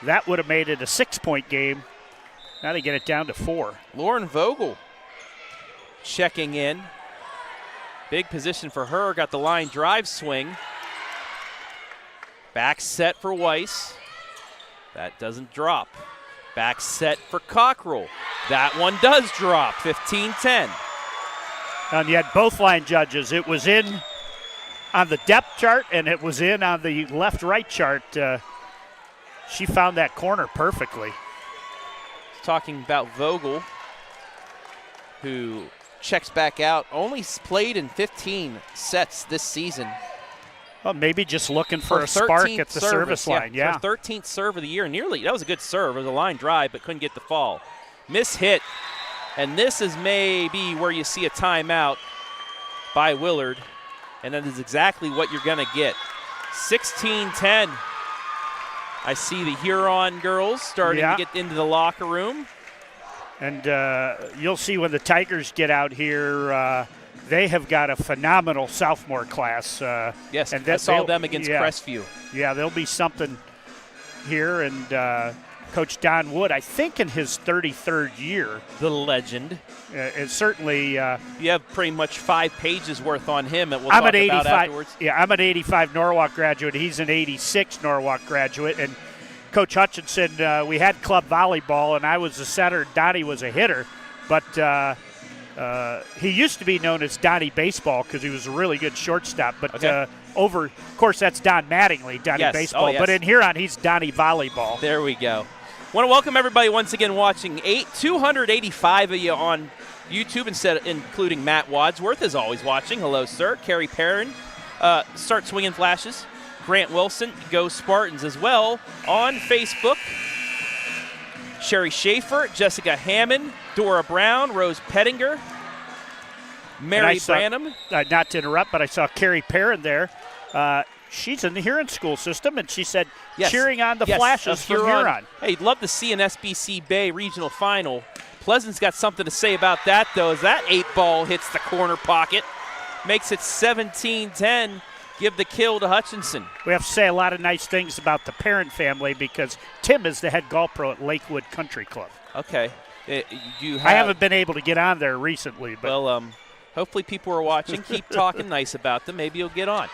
that would have made it a 6-point game. Now they get it down to 4. Lauren Vogel checking in. Big position for her. Got the line drive swing. Back set for Weiss. That doesn't drop. Back set for Cocherl. That one does drop. 15-10. And you had both line judges. It was in on the depth chart, and it was in on the left-right chart. She found that corner perfectly. Talking about Vogel, who checks back out. Only played in 15 sets this season. Well, maybe just looking for a spark at the service line. Yeah. Her 13th serve of the year. Nearly. That was a good serve. It was a line drive, but couldn't get the fall. Miss hit. And this is maybe where you see a timeout by Willard. And that is exactly what you're going to get. 16-10. I see the Huron girls starting to get into the locker room. And you'll see when the Tigers get out here, they have got a phenomenal sophomore class. Yes, and I saw them against Crestview. Yeah, there'll be something here. And Coach Don Wood, I think in his 33rd year. The legend. And certainly. You have pretty much 5 pages worth on him that we'll I'm talk an about afterwards. Yeah, I'm an 85 Norwalk graduate. He's an 86 Norwalk graduate. And Coach Hutchinson, we had club volleyball, and I was a setter. Donnie was a hitter. But he used to be known as Donnie Baseball because he was a really good shortstop. But of course, that's Don Mattingly, Donnie Baseball. Yes. But in Huron, he's Donnie Volleyball. There we go. Want to welcome everybody once again watching. 285 of you on YouTube, including Matt Wadsworth, is always watching. Hello, sir. Carrie Perrin, Start Swinging Flashes. Grant Wilson, Go Spartans as well on Facebook. Sherry Schaffer, Jessica Hammond, Dora Brown, Rose Pettinger, Mary Branham. Not to interrupt, but I saw Carrie Perrin there. She's in the Huron school system, and she said cheering on the Flashes from Huron. Hey, you'd love to see an SBC Bay regional final. Pleasant's got something to say about that, though, as that 8-ball hits the corner pocket. Makes it 17-10. Give the kill to Hutchinson. We have to say a lot of nice things about the Perrin family because Tim is the head golf pro at Lakewood Country Club. Okay. I haven't been able to get on there recently. But well, hopefully people are watching. Keep talking nice about them. Maybe you'll get on.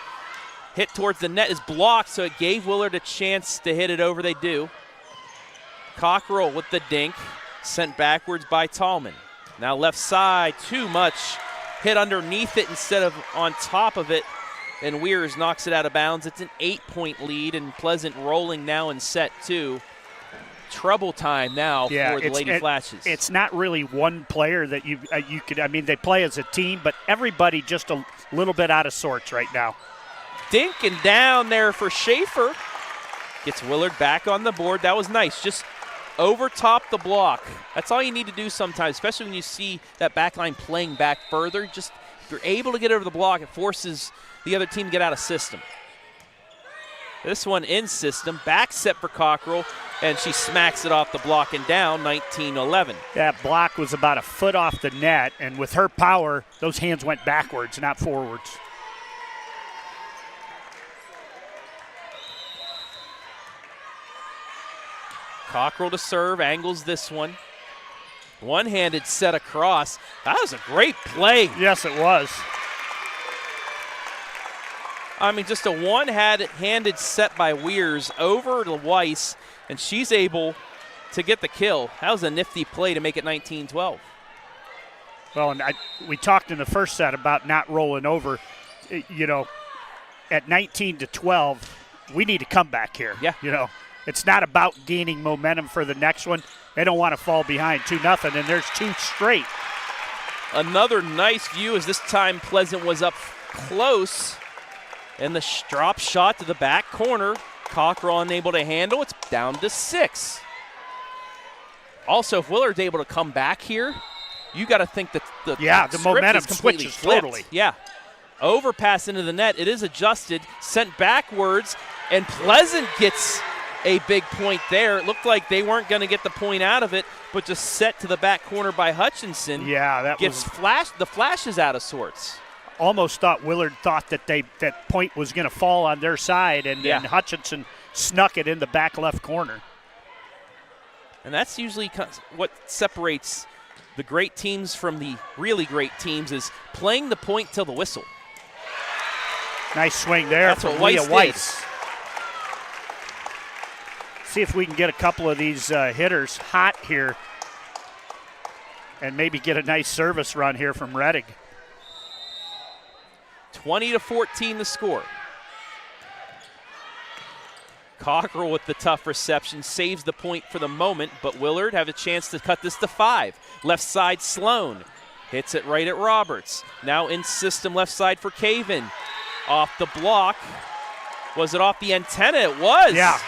Hit towards the net is blocked, so it gave Willard a chance to hit it over. They do. Cocherl with the dink. Sent backwards by Tallman. Now left side, too much. Hit underneath it instead of on top of it. And Weirs knocks it out of bounds. It's an 8-point lead, and Pleasant rolling now in set 2. Trouble time now for the Lady Flashes. It's not really one player that you could. I mean, they play as a team, but everybody just a little bit out of sorts right now. Dinking down there for Schaffer. Gets Willard back on the board. That was nice. Just over top the block. That's all you need to do sometimes, especially when you see that back line playing back further. Just if you're able to get over the block, it forces the other team to get out of system. This one in system. Back set for Cocherl, and she smacks it off the block and down, 19-11. That block was about a foot off the net, and with her power, those hands went backwards, not forwards. Cocherl to serve, angles this one. One-handed set across. That was a great play. Yes, it was. I mean, just a one-handed set by Weirs over to Weiss, and she's able to get the kill. That was a nifty play to make it 19-12. Well, and we talked in the first set about not rolling over. You know, at 19-12, we need to come back here. Yeah. You know, it's not about gaining momentum for the next one. They don't want to fall behind 2-0, and there's 2 straight. Another nice view as this time Pleasant was up close. And the drop shot to the back corner. Cocherl unable to handle. It's down to 6. Also, if Willard's able to come back here, you got to think that the momentum is completely switches flipped. totally. Yeah. Overpass into the net. It is adjusted, sent backwards, and Pleasant gets a big point there. It looked like they weren't going to get the point out of it, but just set to the back corner by Hutchinson. Yeah, that gets the flashes out of sorts. Almost thought Willard thought that point was going to fall on their side, and Hutchinson snuck it in the back left corner. And that's usually what separates the great teams from the really great teams, is playing the point till the whistle. Nice swing there from Leah Weiss. See if we can get a couple of these hitters hot here and maybe get a nice service run here from Reading. 20-14 the score. Cocherl with the tough reception, saves the point for the moment, but Willard have a chance to cut this to 5. Left side, Slone hits it right at Roberts. Now in system, left side for Caven. Off the block. Was it off the antenna? It was. Yeah.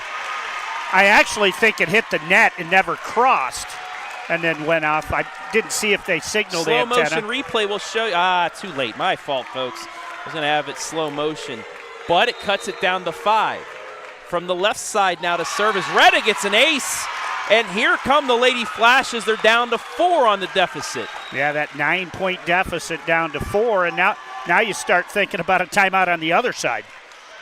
I actually think it hit the net and never crossed and then went off. I didn't see if they signaled the antenna. Slow motion replay will show you. Too late. My fault, folks. I was going to have it slow motion. But it cuts it down to 5. From the left side now to service. Retta gets an ace. And here come the Lady Flashes. They're down to 4 on the deficit. Yeah, that 9-point deficit down to 4. And now you start thinking about a timeout on the other side.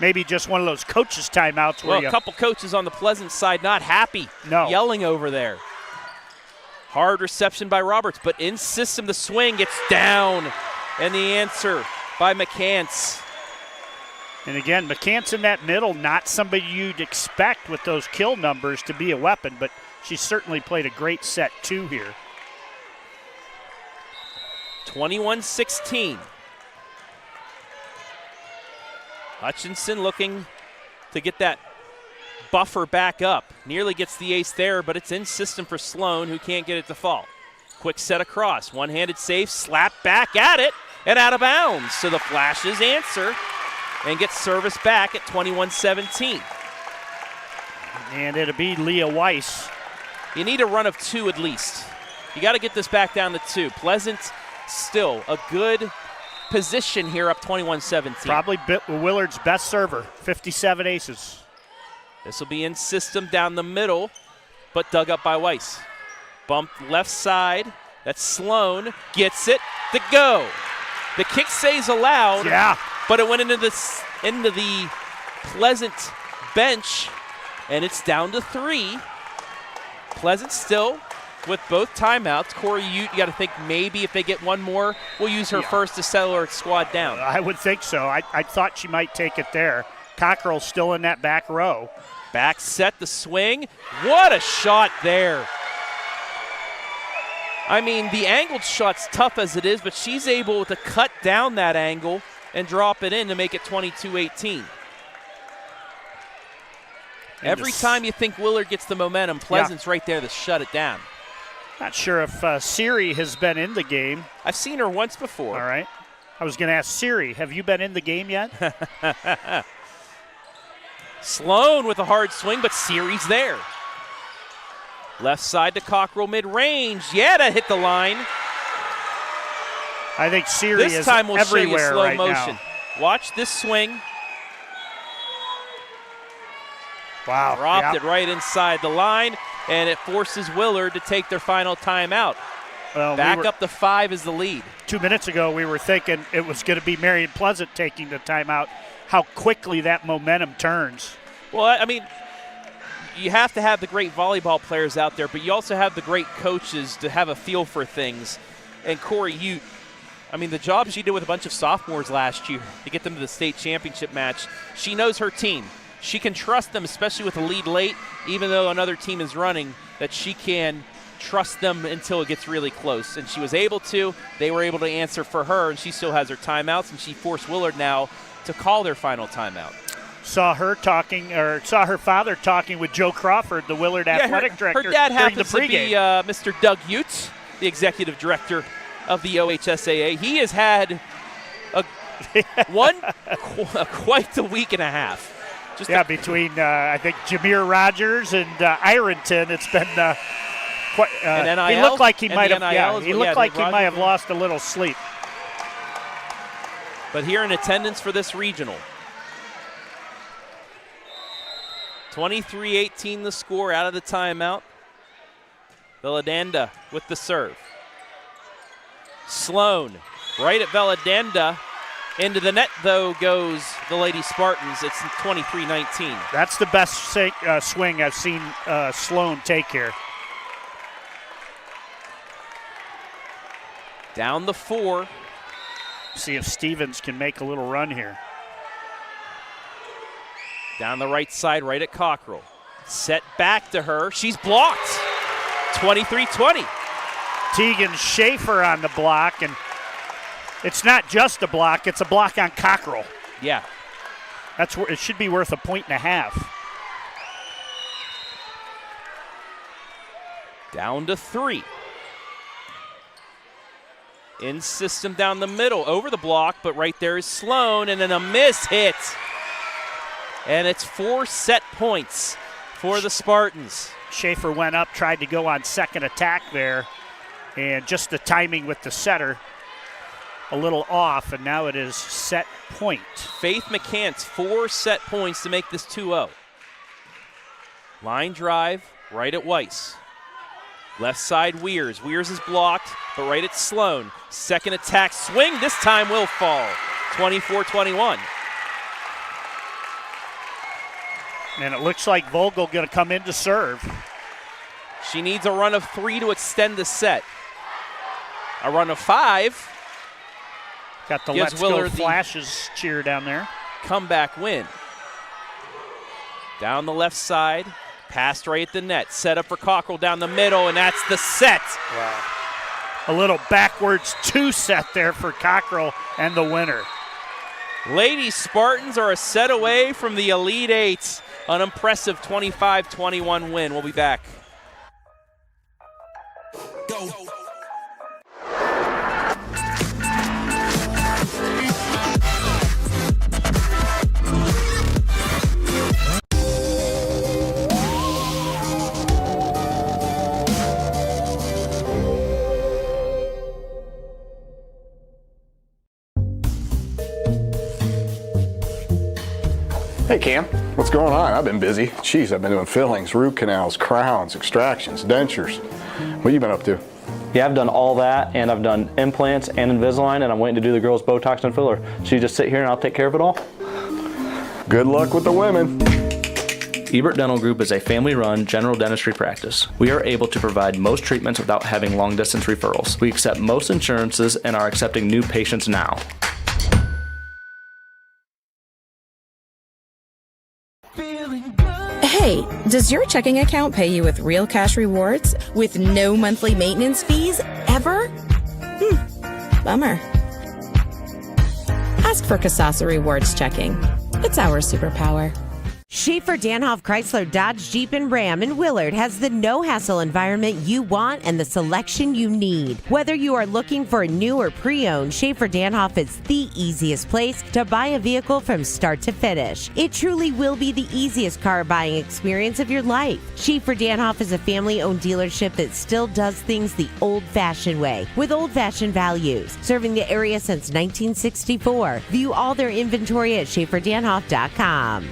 Maybe just one of those coaches' timeouts where a couple coaches on the Pleasant side not happy. No. Yelling over there. Hard reception by Roberts, but in system the swing gets down. And the answer by McCants. And again, McCants in that middle, not somebody you'd expect with those kill numbers to be a weapon, but she certainly played a great set 2 here. 21-16. Hutchinson looking to get that buffer back up. Nearly gets the ace there, but it's in system for Slone, who can't get it to fall. Quick set across. One-handed save, slap back at it, and out of bounds. So the Flashes answer and get service back at 21-17. And it'll be Leah Weiss. You need a run of 2 at least. You got to get this back down to 2. Pleasant still a good position here, up 21-17. Probably Willard's best server, 57 aces. This will be in system down the middle, but dug up by Weiss. Bump left side. That's Slone. Gets it to go. The kick stays allowed. Yeah. But it went into the Pleasant bench, and it's down to 3. Pleasant still with both timeouts. Corey, you got to think maybe if they get one more, we'll use her first to settle her squad down. I would think so. I thought she might take it there. Cocherl's still in that back row. Back set, the swing. What a shot there. I mean, the angled shot's tough as it is, but she's able to cut down that angle and drop it in to make it 22-18. Every time you think Willard gets the momentum, Pleasant's right there to shut it down. Not sure if Siri has been in the game. I've seen her once before. All right. I was going to ask Siri, have you been in the game yet? Slone with a hard swing, but Siri's there. Left side to Cocherl mid-range. Yeah, that hit the line. I think Siri is this time we'll everywhere show you slow right motion. now. Watch this swing. Wow. Dropped it right inside the line, and it forces Willard to take their final timeout. Well, Back up to 5 is the lead. 2 minutes ago, we were thinking it was going to be Marion Pleasant taking the timeout. How quickly that momentum turns. Well, I mean, you have to have the great volleyball players out there, but you also have the great coaches to have a feel for things. And Corey, the job she did with a bunch of sophomores last year to get them to the state championship match, she knows her team. She can trust them, especially with a lead late, even though another team is running, that she can trust them until it gets really close. And she was able to. They were able to answer for her, and she still has her timeouts, and she forced Willard now to call their final timeout. Saw her father talking with Joe Crawford, the Willard athletic director. Her dad happens to be pregame. Mr. Doug Utes, the executive director of the OHSAA. He has had quite a week and a half. Between I think Jameer Rogers and Ironton, it's been quite. And NIL, he looked like he might have. He might have lost a little sleep. but here in attendance for this regional. 23-18 the score out of the timeout. Villadanda with the serve. Slone right at Villadanda. Into the net, though, goes the Lady Spartans. It's 23-19. That's the best swing I've seen Slone take here. Down the 4. See if Stevens can make a little run here. Down the right side, right at Cocherl. Set back to her. She's blocked. 23-20. Tegan Schaffer on the block, and it's not just a block, it's a block on Cocherl. Yeah. That's where it should be worth 1.5 points. Down to 3. In system down the middle, over the block, but right there is Slone, and then a miss hit. And it's 4 set points for the Spartans. Schaffer went up, tried to go on second attack there, and just the timing with the setter a little off, and now it is set point. Faith McCants, 4 set points to make this 2-0. Line drive, right at Weiss. Left side, Weirs. Weirs is blocked, but right at Slone. Second attack swing, this time will fall. 24-21. And it looks like Vogel going to come in to serve. She needs a run of 3 to extend the set. A run of 5. Got the gives Let's Willard Go Flashes cheer down there. Comeback win. Down the left side, passed right at the net. Set up for Cocherl down the middle, and that's the set. Wow. A little backwards 2 set there for Cocherl and the winner. Lady Spartans are a set away from the Elite Eight. An impressive 25-21 win. We'll be back. Go. Hey Cam, what's going on? I've been busy. Jeez, I've been doing fillings, root canals, crowns, extractions, dentures. What you been up to? Yeah, I've done all that, and I've done implants and Invisalign, and I'm waiting to do the girls' Botox and filler. So you just sit here and I'll take care of it all? Good luck with the women. Ebert Dental Group is a family-run general dentistry practice. We are able to provide most treatments without having long-distance referrals. We accept most insurances and are accepting new patients now. Hey, does your checking account pay you with real cash rewards with no monthly maintenance fees ever? Bummer. Ask for Kasasa Rewards Checking. It's our superpower. Schaffer Danoff Chrysler Dodge Jeep and Ram in Willard has the no-hassle environment you want and the selection you need. Whether you are looking for a new or pre-owned, Schaffer Danoff is the easiest place to buy a vehicle from start to finish. It truly will be the easiest car buying experience of your life. Schaffer Danoff is a family-owned dealership that still does things the old-fashioned way, with old-fashioned values. Serving the area since 1964. View all their inventory at SchafferDanhoff.com.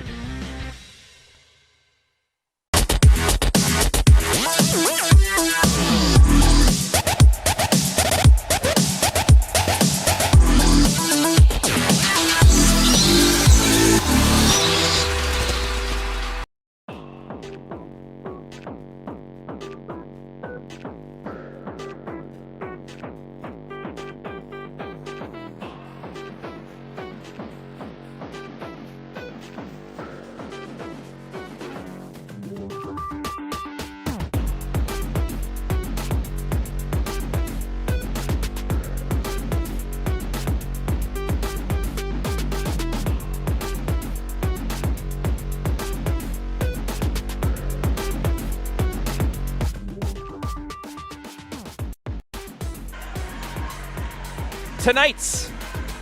Tonight's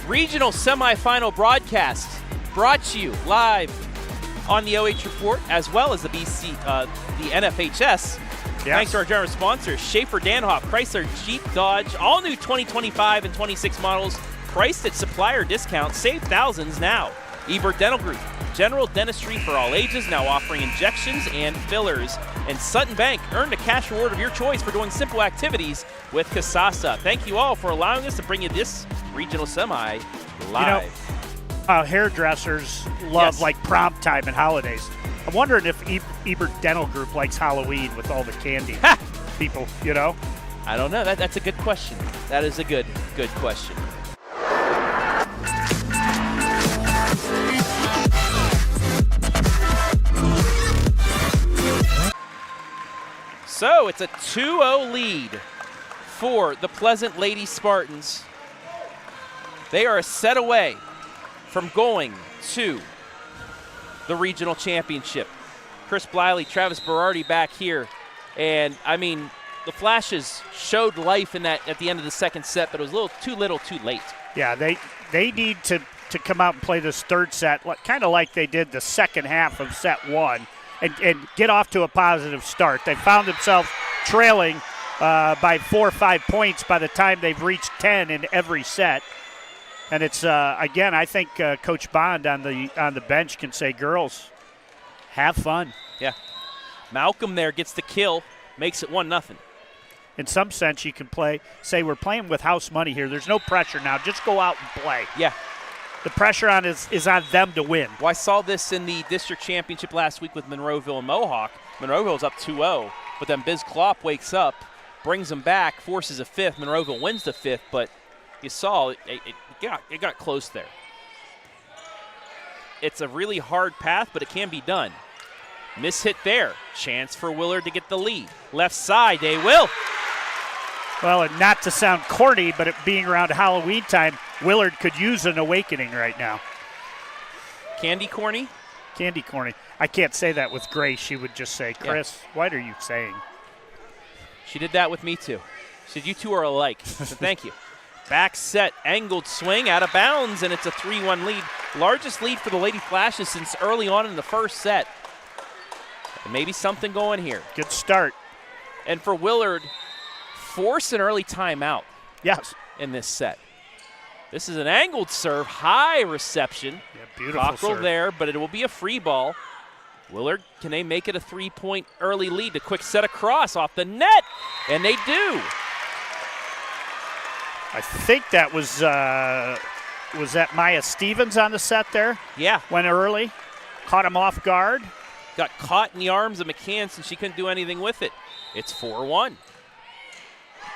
regional semifinal broadcast brought to you live on the OH Report as well as the NFHS. Yes. Thanks to our general sponsors, Schaffer Danoff, Chrysler, Jeep, Dodge, all new 2025 and 26 models priced at supplier discount. Save thousands now. Ebert Dental Group, general dentistry for all ages, now offering injections and fillers. And Sutton Bank, earn a cash reward of your choice for doing simple activities with Kasasa. Thank you all for allowing us to bring you this regional semi live. Hairdressers love Yes. like prom time and holidays. I'm wondering if Ebert Dental Group likes Halloween with all the candy. People, I don't know. That's a good question. That is a good question. So it's a 2-0 lead for the Pleasant Lady Spartans. They are a set away from going to the regional championship. Chris Bliley, Travis Berardi back here. And, I mean, the Flashes showed life in that at the end of the second set, but it was a little too late. Yeah, they need to come out and play this third set, kind of like they did the second half of set one, and get off to a positive start. They found themselves trailing by 4 or 5 points by the time they've reached 10 in every set. And it's, again, I think Coach Bond on the bench can say, girls, have fun. Yeah. Malcolm there gets the kill, makes it 1-0. In some sense, you can say we're playing with house money here. There's no pressure now. Just go out and play. Yeah. The pressure is on them to win. Well, I saw this in the district championship last week with Monroeville and Mohawk. Monroeville's up 2-0, but then Biz Klopp wakes up, brings them back, forces a fifth. Monroeville wins the fifth, but you saw it got close there. It's a really hard path, but it can be done. Miss hit there. Chance for Willard to get the lead. Left side, they will. Well, and not to sound corny, but it being around Halloween time, Willard could use an awakening right now. Candy corny? Candy corny. I can't say that with Grace. She would just say, Chris, what are you saying? She did that with me too. She said, you two are alike. So thank you. Back set, angled swing, out of bounds, and it's a 3-1 lead. Largest lead for the Lady Flashes since early on in the first set. And maybe something going here. Good start. And for Willard, force an early timeout. Yes. In this set. This is an angled serve, high reception. Yeah, beautiful Cocherl serve there, but it will be a free ball. Willard, can they make it a 3-point early lead? A quick set across off the net, and they do. I think that was that Maya Stevens on the set there? Yeah. Went early, caught him off guard. Got caught in the arms of McCants, and she couldn't do anything with it. It's 4-1.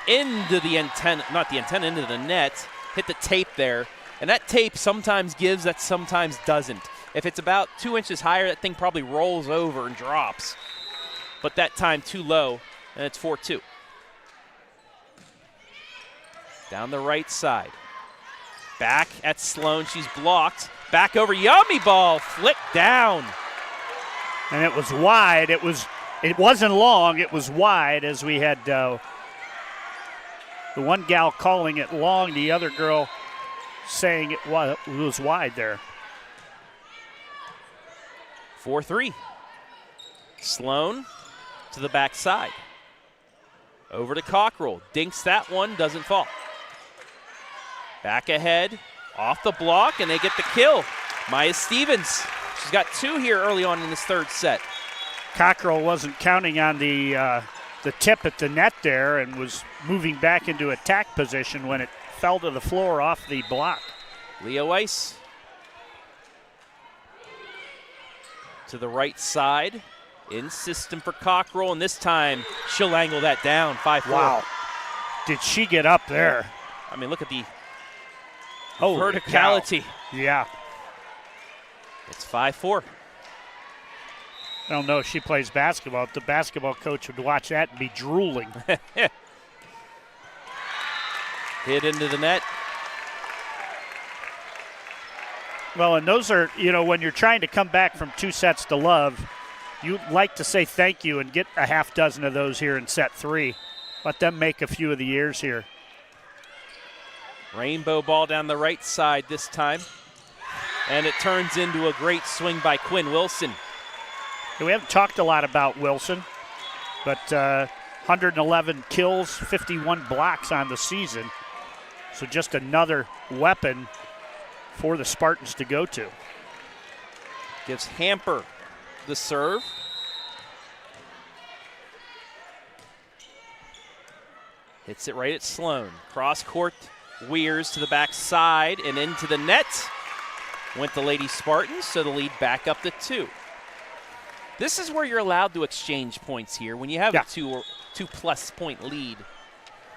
Into the antenna, not the antenna, into the net. Hit the tape there. And that tape sometimes gives, that sometimes doesn't. If it's about 2 inches higher, that thing probably rolls over and drops. But that time too low, and it's 4-2. Down the right side. Back at Slone. She's blocked. Back over. Yummy ball. Flicked down. And it was wide. It wasn't long. It was wide as we had the one gal calling it long, the other girl saying it was wide there. 4-3. Slone to the backside. Over to Cocherl. Dinks that one. Doesn't fall. Back ahead. Off the block, and they get the kill. Maya Stevens. She's got 2 here early on in this third set. Cocherl wasn't counting on the tip at the net there and was moving back into attack position when it fell to the floor off the block. Leah Weiss to the right side. In system for Cocherl, and this time she'll angle that down. 5-4. Wow. Did she get up there? I mean, look at the Holy verticality. Cow. Yeah. It's 5-4. I don't know if she plays basketball. If the basketball coach would watch that and be drooling. Hit into the net. Well, and those are, when you're trying to come back from 2 sets to love, you like to say thank you and get a half dozen of those here in set 3. Let them make a few of the years here. Rainbow ball down the right side this time. And it turns into a great swing by Quinn Wilson. We haven't talked a lot about Wilson, but 111 kills, 51 blocks on the season. So just another weapon for the Spartans to go to. Gives Hamper the serve. Hits it right at Slone. Cross court, Weirs to the back side and into the net. Went the Lady Spartans, so the lead back up to 2. This is where you're allowed to exchange points here when you have a 2+ point lead.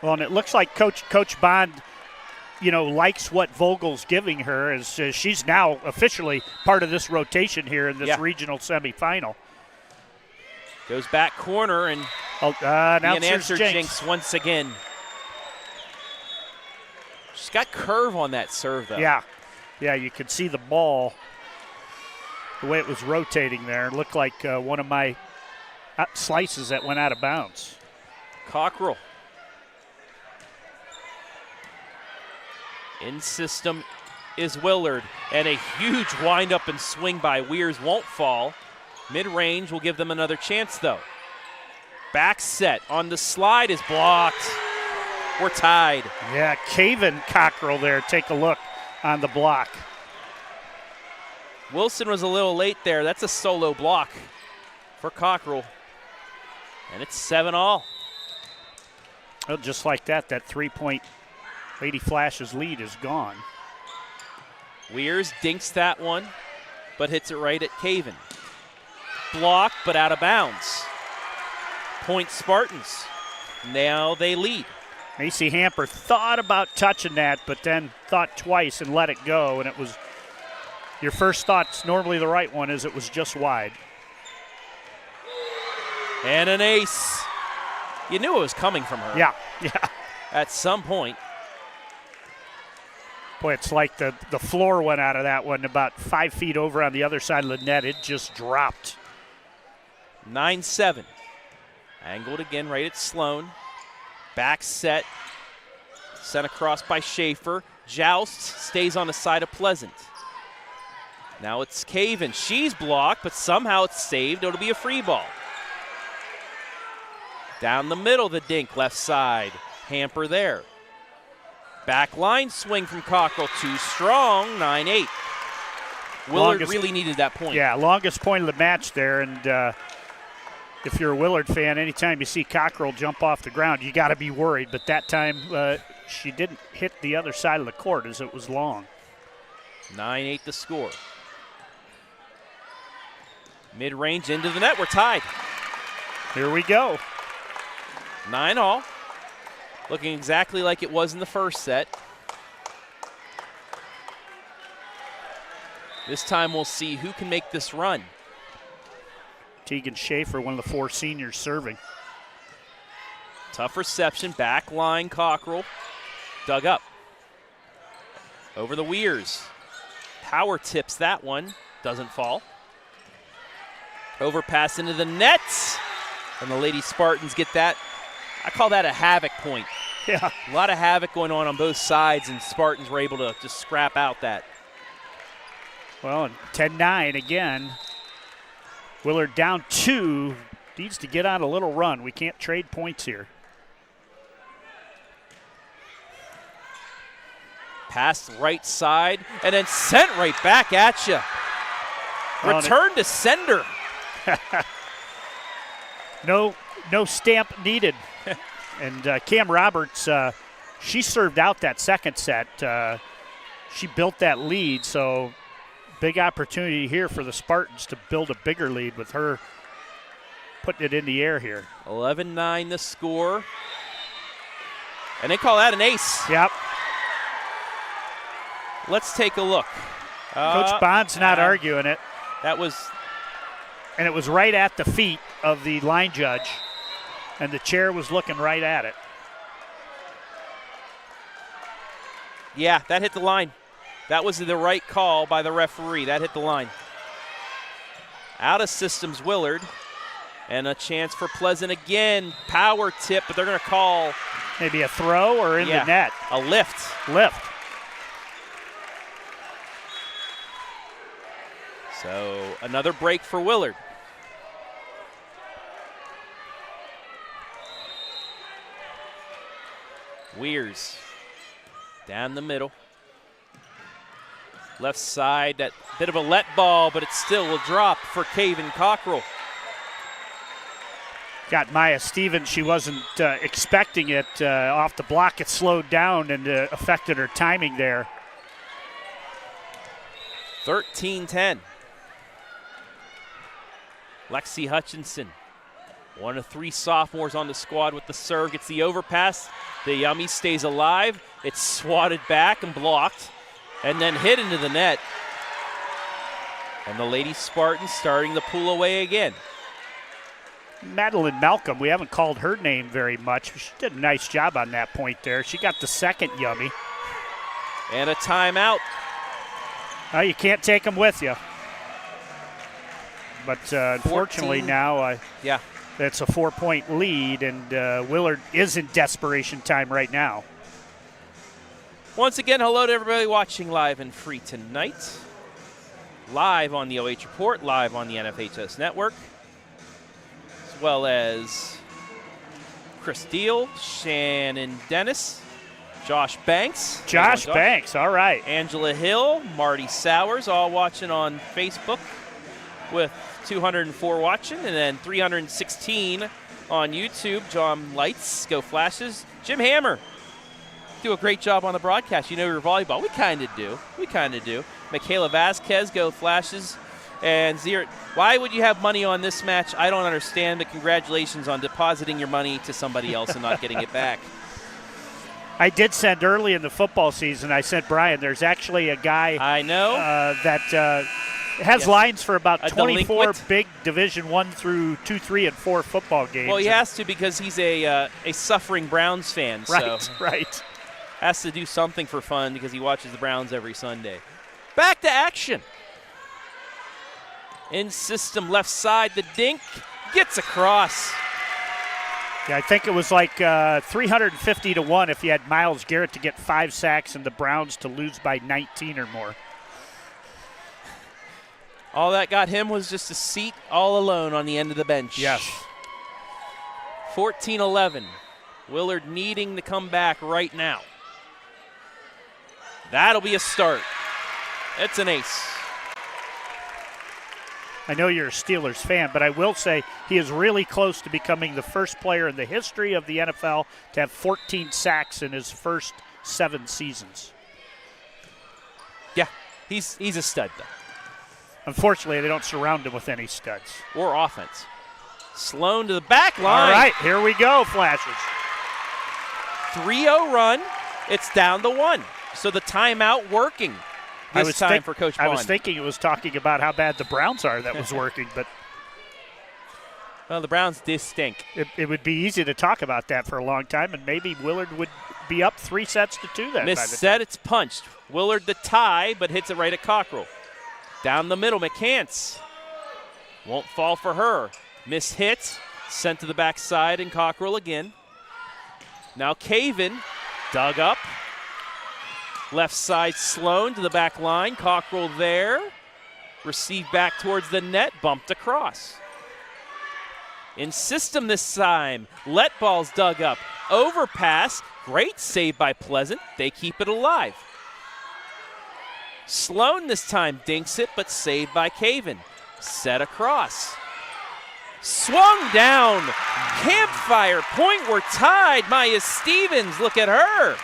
Well, and it looks like Coach Bond, likes what Vogel's giving her, as she's now officially part of this rotation here in this regional semifinal. Goes back corner, and the announcer jinx once again. She's got curve on that serve, though. Yeah, you could see the ball, the way it was rotating there. It looked like one of my slices that went out of bounds. Cocherl. In system is Willard, and a huge windup and swing by Weirs won't fall. Mid-range will give them another chance, though. Back set on the slide is blocked. We're tied. Yeah, Kamryn Cocherl there. Take a look on the block. Wilson was a little late there. That's a solo block for Cocherl. And it's 7-all. Well, just like that 3-point Lady Flashes lead is gone. Weirs dinks that one, but hits it right at Kamryn. Blocked, but out of bounds. Point Spartans. Now they lead. Macy Hamper thought about touching that, but then thought twice and let it go, and it was your first thought's normally the right one, is it was just wide. And an ace. You knew it was coming from her. Yeah. At some point. Boy, it's like the floor went out of that one about 5 feet over on the other side of the net. It just dropped. 9-7. Angled again right at Slone. Back set. Sent across by Schaffer. Joust stays on the side of Pleasant. Now it's Kamryn. She's blocked, but somehow it's saved. It'll be a free ball. Down the middle, the dink, left side. Hamper there. Back line swing from Cocherl. Too strong, 9-8. Willard really needed that point. Yeah, longest point of the match there, and if you're a Willard fan, anytime you see Cocherl jump off the ground, you got to be worried. But that time, she didn't hit the other side of the court as it was long. 9-8 the score. Mid-range into the net. We're tied. Here we go. 9-all. Looking exactly like it was in the first set. This time we'll see who can make this run. Tegan Schaffer, one of the 4 seniors serving. Tough reception, back line, Cocherl. Dug up. Over the Weirs. Power tips that one, doesn't fall. Overpass into the net, and the Lady Spartans get that. I call that a havoc point. Yeah. A lot of havoc going on both sides, and Spartans were able to just scrap out that. Well, and 10-9 again. Willard down 2, needs to get on a little run. We can't trade points here. Pass right side, and then sent right back at you. Return to sender. No stamp needed. And Cam Roberts, she served out that second set. She built that lead, so big opportunity here for the Spartans to build a bigger lead with her putting it in the air here. 11-9 the score. And they call that an ace. Yep. Let's take a look. Coach Bond's not arguing it. That was... And it was right at the feet of the line judge, and the chair was looking right at it. Yeah, that hit the line. That was the right call by the referee. That hit the line. Out of systems, Willard. And a chance for Pleasant again. Power tip, but they're going to call. Maybe a throw or in the net. A lift. So another break for Willard. Weirs Down the middle. Left side, that bit of a let ball, but it still will drop for Kamryn Cocherl. Got Maya Stevens. She wasn't expecting it off the block. It slowed down and affected her timing there. 13-10. Lexi Hutchinson, one of 3 sophomores on the squad with the serve, gets the overpass. The Yummy stays alive. It's swatted back and blocked, and then hit into the net. And the Lady Spartans starting to pull away again. Madeline Malcolm, we haven't called her name very much. She did a nice job on that point there. She got the second Yummy. And a timeout. You can't take them with you. But unfortunately 14. now Yeah. that's a 4-point lead, and Willard is in desperation time right now. Once again, hello to everybody watching live and free tonight. Live on the OH Report, live on the NFHS Network, as well as Chris Deal, Shannon Dennis, Josh Banks. Josh Banks, all right. Angela Hill, Marty Sowers, all watching on Facebook with 204 watching, and then 316 on YouTube. John Lights, Go Flashes. Jim Hammer, do a great job on the broadcast. You know your volleyball. We kind of do. Michaela Vasquez, Go Flashes. And Zero, why would you have money on this match? I don't understand, but congratulations on depositing your money to somebody else and not getting it back. I did send early in the football season, I sent Brian, there's actually a guy I know that has lines for about 24 delinquent. big Division 1 through 2, 3, and 4 football games. Well, he has to because he's a suffering Browns fan. Right, so right. Has to do something for fun because he watches the Browns every Sunday. Back to action. In system left side, the dink gets across. Yeah, I think it was like 350 to 1 if you had Miles Garrett to get 5 sacks and the Browns to lose by 19 or more. All that got him was just a seat all alone on the end of the bench. Yes. 14-11. Willard needing to come back right now. That'll be a start. It's an ace. I know you're a Steelers fan, but I will say he is really close to becoming the first player in the history of the NFL to have 14 sacks in his first 7 seasons. Yeah, he's a stud, though. Unfortunately, they don't surround him with any studs. Or offense. Slone to the back line. All right, here we go, Flashes. 3-0 run. It's down to 1. So the timeout working this time for Coach Bond. I was thinking it was talking about how bad the Browns are that was working, but well, the Browns did stink. It would be easy to talk about that for a long time, and maybe Willard would be up 3-2 then. Miss set, it's punched. Willard the tie, but hits it right at Cocherl. Down the middle, McCants. Won't fall for her. Miss hit, sent to the backside, and Cocherl again. Now Kamryn, dug up. Left side, Slone to the back line. Cocherl there. Received back towards the net, bumped across. In system this time. Let balls dug up. Overpass. Great save by Pleasant. They keep it alive. Slone this time dinks it, but saved by Kamryn. Set across. Swung down. Campfire point. We're tied. Maya Stevens, look at her.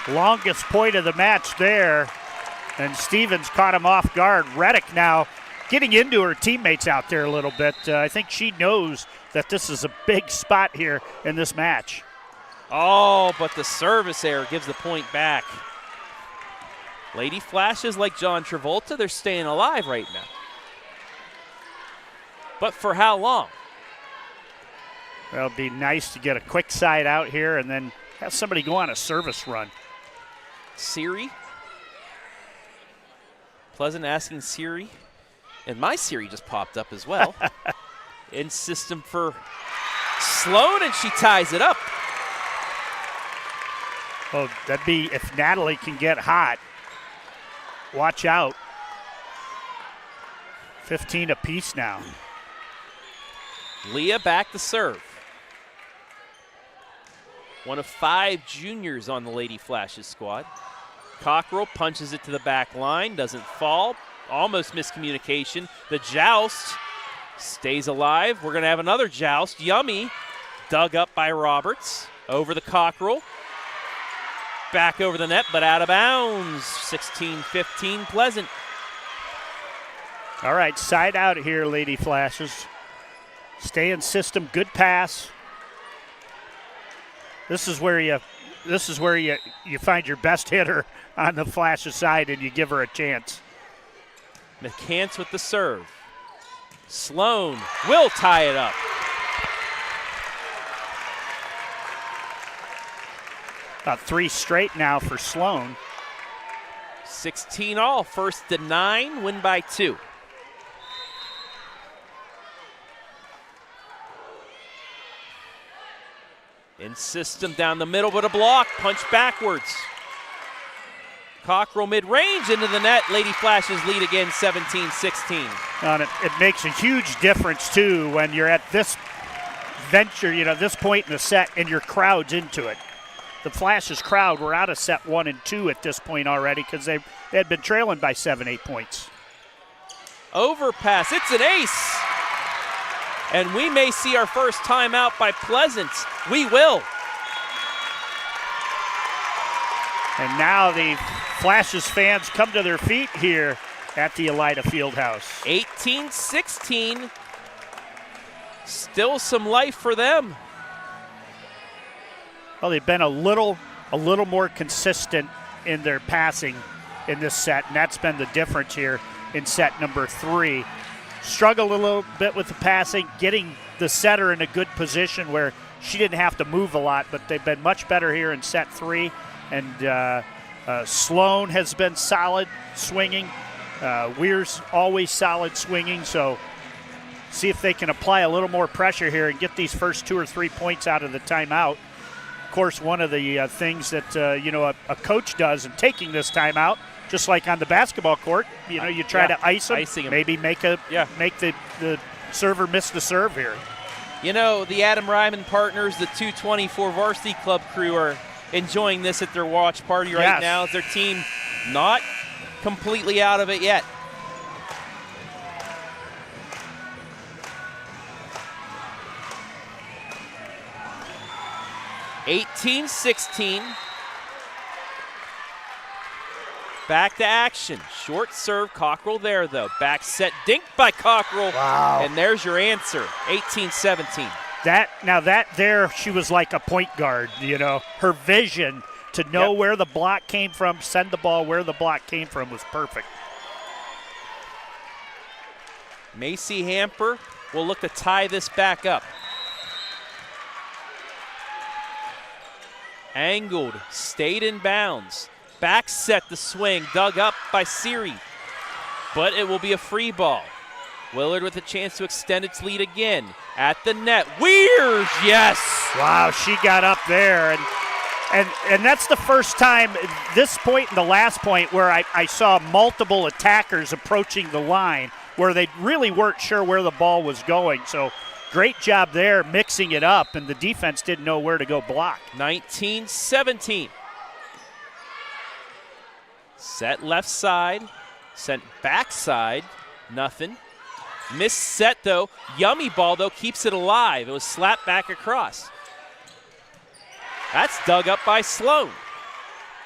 Longest point of the match there, and Stevens caught him off guard. Reddick now getting into her teammates out there a little bit. I think she knows that this is a big spot here in this match. Oh, but the service error gives the point back. Lady Flashes like John Travolta, they're staying alive right now. But for how long? Well, it'd be nice to get a quick side out here and then have somebody go on a service run. Siri. Pleasant asking Siri. And my Siri just popped up as well. In system for Slone, and she ties it up. Oh, that'd be if Natalie can get hot. Watch out. 15 apiece now. Leah back to serve. One of 5 juniors on the Lady Flashes squad. Cocherl punches it to the back line, doesn't fall. Almost miscommunication. The joust stays alive. We're going to have another joust. Yummy, dug up by Roberts. Over the Cocherl. Back over the net, but out of bounds. 16-15 Pleasant. All right, side out here, Lady Flashes. Stay in system, good pass. This is where you find your best hitter on the Flashes side and you give her a chance. McCants with the serve. Slone will tie it up. About 3 straight now for Slone. 16 all, first to 9, win by 2. In system down the middle, but a block, punch backwards. Cocherl mid-range into the net. Lady Flashes lead again, 17-16. And it makes a huge difference, too, when you're at this venture, this point in the set, and your crowd's into it. The Flashes crowd were out of set 1 and 2 at this point already because they had been trailing by 7-8 points. Overpass, it's an ace. And we may see our first timeout by Pleasant. We will. And now the Flashes fans come to their feet here at the Elida Fieldhouse. 18-16. Still some life for them. Well, they've been a little more consistent in their passing in this set, and that's been the difference here in set number 3. Struggled a little bit with the passing, getting the setter in a good position where she didn't have to move a lot, but they've been much better here in set 3. And Slone has been solid swinging. Weir's always solid swinging, so see if they can apply a little more pressure here and get these first 2 or 3 points out of the timeout. Of course, one of the things that a coach does in taking this timeout, just like on the basketball court, you try to ice them, maybe make the server miss the serve here. The Adam Ryman partners, the 224 Varsity Club crew, are enjoying this at their watch party right now. As their team not completely out of it yet. (18-16). Back to action. Short serve, Cocherl there, though. Back set, dink by Cocherl. Wow. And there's your answer, 18-17. That there, she was like a point guard, Her vision to know where the block came from, send the ball where the block came from was perfect. Macy Hamper will look to tie this back up. Angled, stayed in bounds. Back set the swing, dug up by Siri. But it will be a free ball. Willard with a chance to extend its lead again. At the net, Weirs, yes! Wow, she got up there. And that's the first time, this point and the last point, where I saw multiple attackers approaching the line where they really weren't sure where the ball was going. So great job there mixing it up, and the defense didn't know where to go block. 19-17. Set left side, sent backside, nothing. Missed set though, Yummy ball though keeps it alive. It was slapped back across. That's dug up by Slone.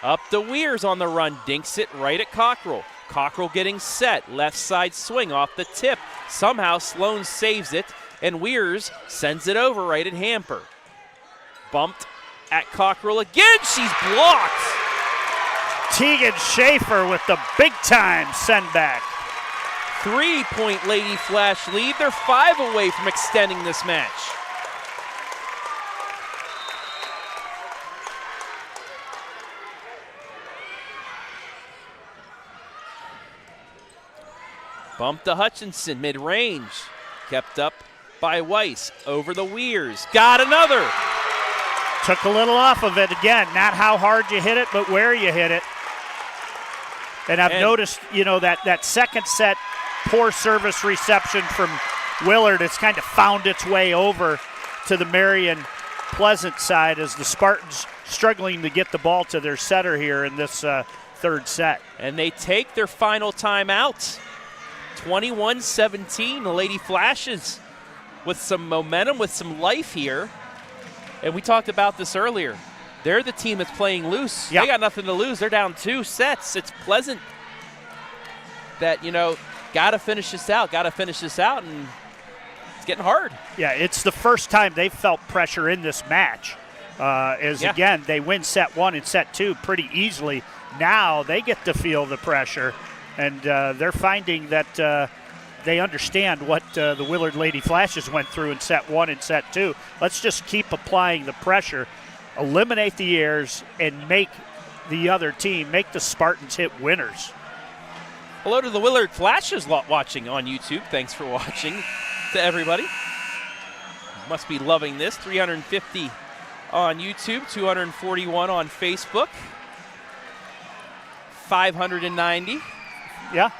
Up to Weirs on the run, dinks it right at Cocherl. Cocherl getting set, left side swing off the tip. Somehow Slone saves it, and Weirs sends it over right at Hamper. Bumped at Cocherl again, she's blocked. Tegan Schaffer with the big-time send-back. 3-point Lady Flash lead. They're 5 away from extending this match. Bump to Hutchinson, mid-range. Kept up by Weiss. Over the Weirs. Got another. Took a little off of it again. Not how hard you hit it, but where you hit it. And I've noticed, that second set poor service reception from Willard. It's kind of found its way over to the Marion Pleasant side as the Spartans struggling to get the ball to their setter here in this third set. And they take their final timeout. 21-17, the Lady Flashes with some momentum, with some life here. And we talked about this earlier. They're the team that's playing loose. Yep. They got nothing to lose. They're down 2 sets. It's pleasant that, got to finish this out, and it's getting hard. Yeah, it's the first time they've felt pressure in this match. Again, they win set 1 and set 2 pretty easily. Now they get to feel the pressure, and they're finding that they understand what the Willard Lady Flashes went through in set 1 and set 2. Let's just keep applying the pressure, eliminate the errors, and make the other team, make the Spartans hit winners. Hello to the Willard Flashes watching on YouTube. Thanks for watching to everybody. Must be loving this. 350 on YouTube, 241 on Facebook, 590. Yeah.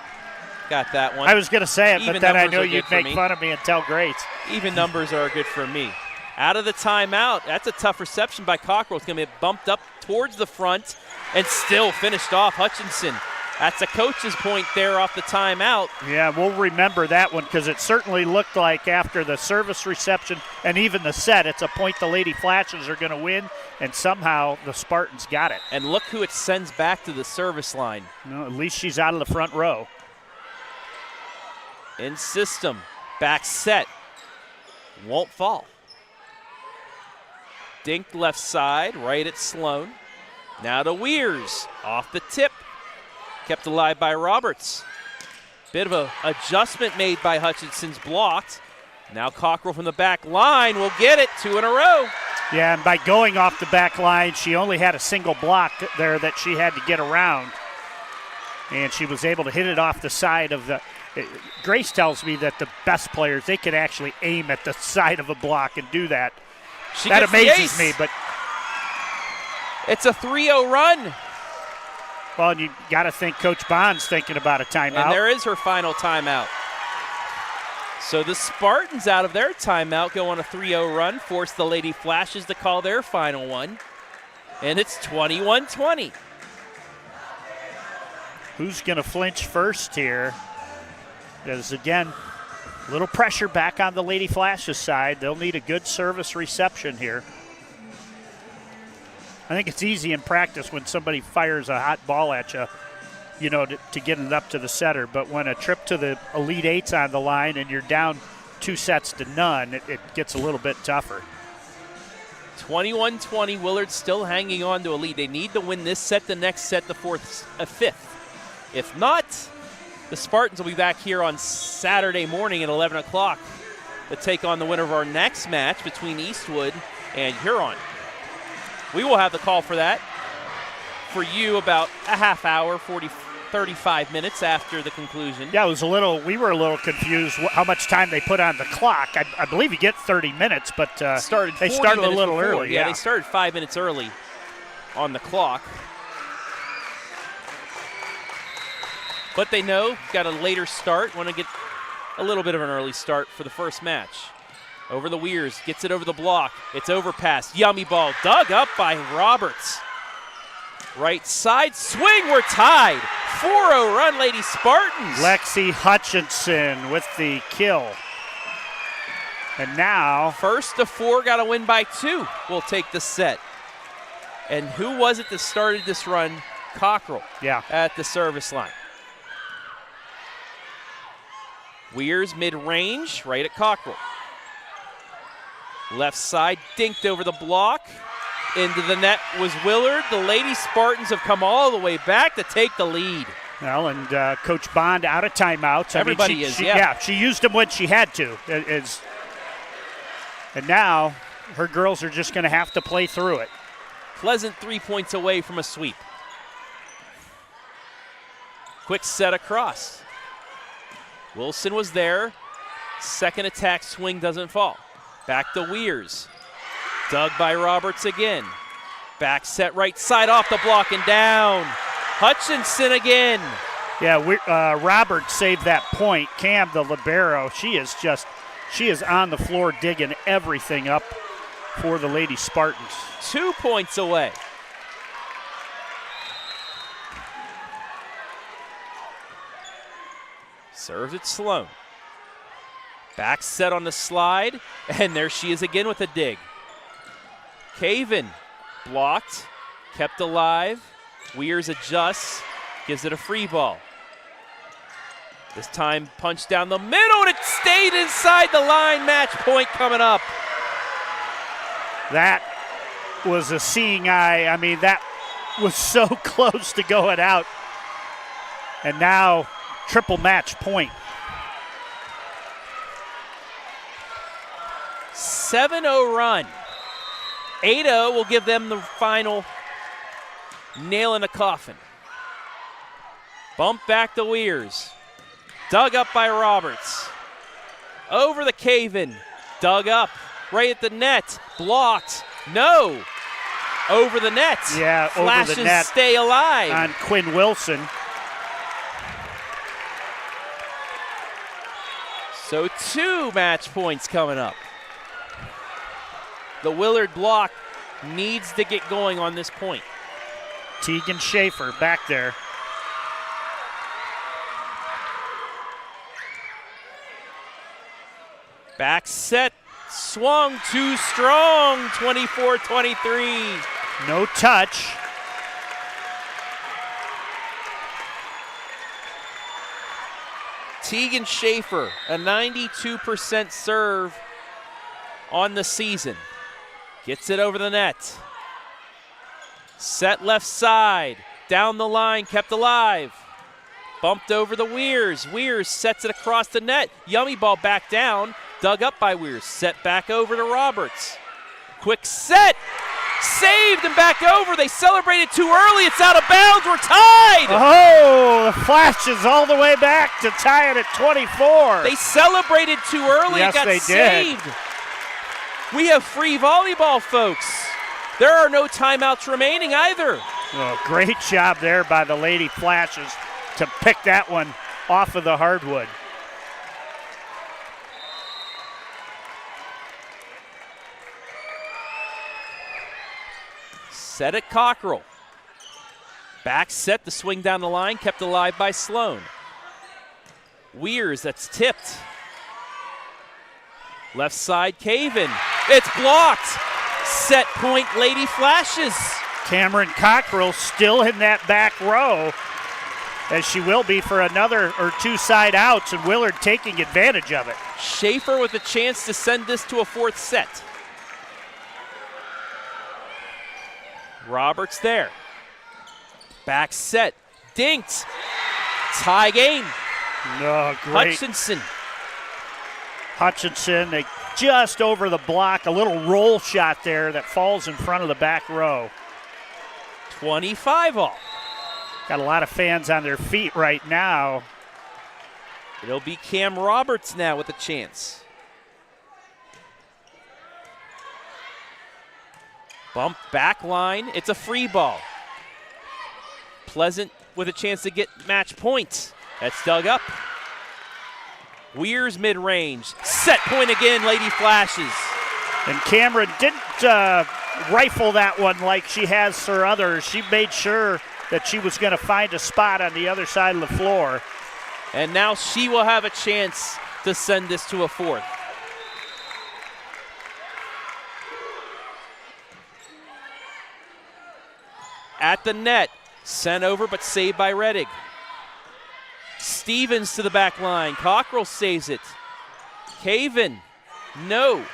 Got that one. I was going to say it, Even but then I numbers knew are you'd good for make me. fun of me and tell great. Even numbers are good for me. Out of the timeout, that's a tough reception by Cocherl. It's going to be bumped up towards the front and still finished off Hutchinson. That's a coach's point there off the timeout. Yeah, we'll remember that one because it certainly looked like after the service reception and even the set, it's a point the Lady Flashes are going to win, and somehow the Spartans got it. And look who it sends back to the service line. At least she's out of the front row. In system, back set, won't fall. Dinked left side, right at Slone. Now to Weirs, off the tip. Kept alive by Roberts. Bit of a adjustment made by Hutchinson's blocked. Now Cocherl from the back line will get it, 2 in a row. Yeah, and by going off the back line, she only had a single block there that she had to get around. And she was able to hit it off the side of the Grace tells me that the best players, they can actually aim at the side of a block and do that. That amazes me, but it's a 3-0 run. Well, and you got to think Coach Bond's thinking about a timeout. And there is her final timeout. So the Spartans out of their timeout go on a 3-0 run, force the Lady Flashes to call their final one. And it's 21-20. Who's going to flinch first here? Because, again, a little pressure back on the Lady Flashes side. They'll need a good service reception here. I think it's easy in practice when somebody fires a hot ball at you, to get it up to the setter. But when a trip to the Elite Eight's on the line and you're down 2 sets to none, it gets a little bit tougher. 21-20, Willard still hanging on to a lead. They need to win this set, the next set, the fifth. If not, the Spartans will be back here on Saturday morning at 11 o'clock to take on the winner of our next match between Eastwood and Huron. We will have the call for that for you about a half hour, 35 minutes after the conclusion. Yeah, we were a little confused how much time they put on the clock. I believe you get 30 minutes, but they started a little before. early. Yeah, they started 5 minutes early on the clock. But they know, got a later start, want to get a little bit of an early start for the first match. Over the Weirs, gets it over the block. It's overpassed. Yummy ball dug up by Roberts. Right side swing, we're tied. 4-0 run, Lady Spartans. Lexi Hutchinson with the kill. And now, first to 4, got to win by 2. We'll take the set. And who was it that started this run? Cocherl. Yeah. At the service line. Weirs mid-range, right at Cocherl. Left side, dinked over the block. Into the net was Willard. The Lady Spartans have come all the way back to take the lead. Well, and Coach Bond out of timeouts. Everybody is, yeah. She used them when she had to. And now her girls are just going to have to play through it. Pleasant 3 points away from a sweep. Quick set across. Wilson was there. Second attack swing doesn't fall. Back to Weirs. Dug by Roberts again. Back set right side off the block and down. Hutchinson again. Yeah, Roberts saved that point. Cam, the libero, she is on the floor digging everything up for the Lady Spartans. 2 points away. Serves it Slone. Back set on the slide, and there she is again with a dig. Caven blocked, kept alive. Weirs adjusts, gives it a free ball. This time punch down the middle, and it stayed inside the line. Match point coming up. That was a seeing eye. I mean, that was so close to going out. And now triple match point. 7-0 run. 8-0 will give them the final nail in the coffin. Bump back to Weirs. Dug up by Roberts. Over the cave-in. Dug up. Right at the net. Blocked. No. Over the net. Yeah, Flashes over the net. Stay alive. On Quinn Wilson. So 2 match points coming up. The Willard block needs to get going on this point. Tegan Schaffer back there. Back set, swung too strong, 24-23. No touch. Tegan Schaffer, a 92% serve on the season. Gets it over the net. Set left side, down the line, kept alive. Bumped over the Weirs. Weirs sets it across the net. Yummy ball back down, dug up by Weirs. Set back over to Roberts. Quick set, saved and back over. They celebrated too early. It's out of bounds. We're tied. Oh, the Flashes all the way back to tie it at 24. They celebrated too early. Yes, it got they saved. did. We have free volleyball, folks. There are no timeouts remaining either. Oh, great job there by the Lady Flashes to pick that one off of the hardwood. Set it Cocherl. Back set, the swing down the line, kept alive by Slone. Weirs, that's tipped. Left side, cave-in. It's blocked. Set point, Lady Flashes. Kamryn Cocherl still in that back row, as she will be for another or 2 side outs, and Willard taking advantage of it. Schaffer with a chance to send this to a 4th set. Roberts there. Back set, dinked. Tie game. Oh, great. Hutchinson, they just over the block, a little roll shot there that falls in front of the back row. 25 all. Got a lot of fans on their feet right now. It'll be Cam Roberts now with a chance. Bump back line. It's a free ball. Pleasant with a chance to get match points. That's dug up. Weirs mid-range. Set point again, Lady Flashes. And Kamryn didn't rifle that one like she has for others. She made sure that she was going to find a spot on the other side of the floor. And now she will have a chance to send this to a 4th. At the net, sent over but saved by Reddick. Stevens to the back line. Cocherl saves it. Cave-in, no.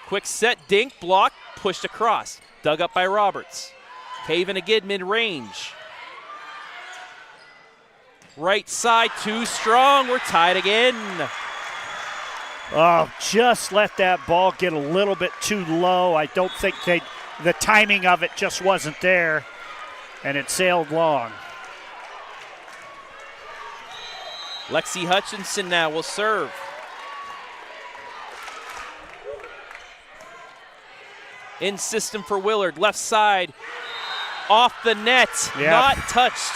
Quick set, dink, block, pushed across. Dug up by Roberts. Cave-in again, mid-range. Right side, too strong. We're tied again. Oh, just let that ball get a little bit too low. I don't think the timing of it just wasn't there, and it sailed long. Lexi Hutchinson now will serve. In system for Willard, left side, off the net, not touched.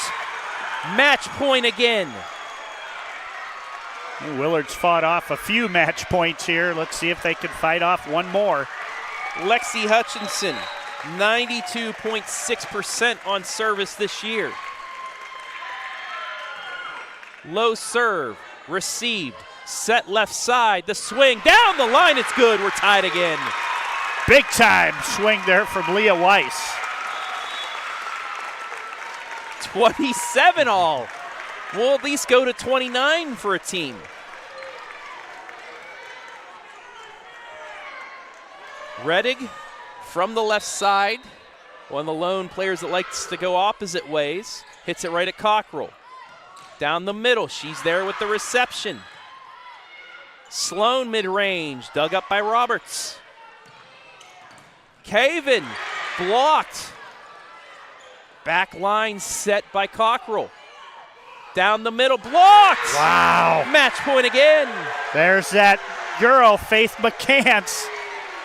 Match point again. Willard's fought off a few match points here. Let's see if they can fight off one more. Lexi Hutchinson, 92.6% on service this year. Low serve, received, set left side, the swing, down the line, it's good, we're tied again. Big time swing there from Leah Weiss. 27 all. We'll at least go to 29 for a team. Rettig from the left side. One of the lone players that likes to go opposite ways. Hits it right at Cocherl. Down the middle, she's there with the reception. Slone mid-range, dug up by Roberts. Caven blocked. Back line set by Cocherl. Down the middle, blocked! Wow. Match point again. There's that girl, Faith McCants.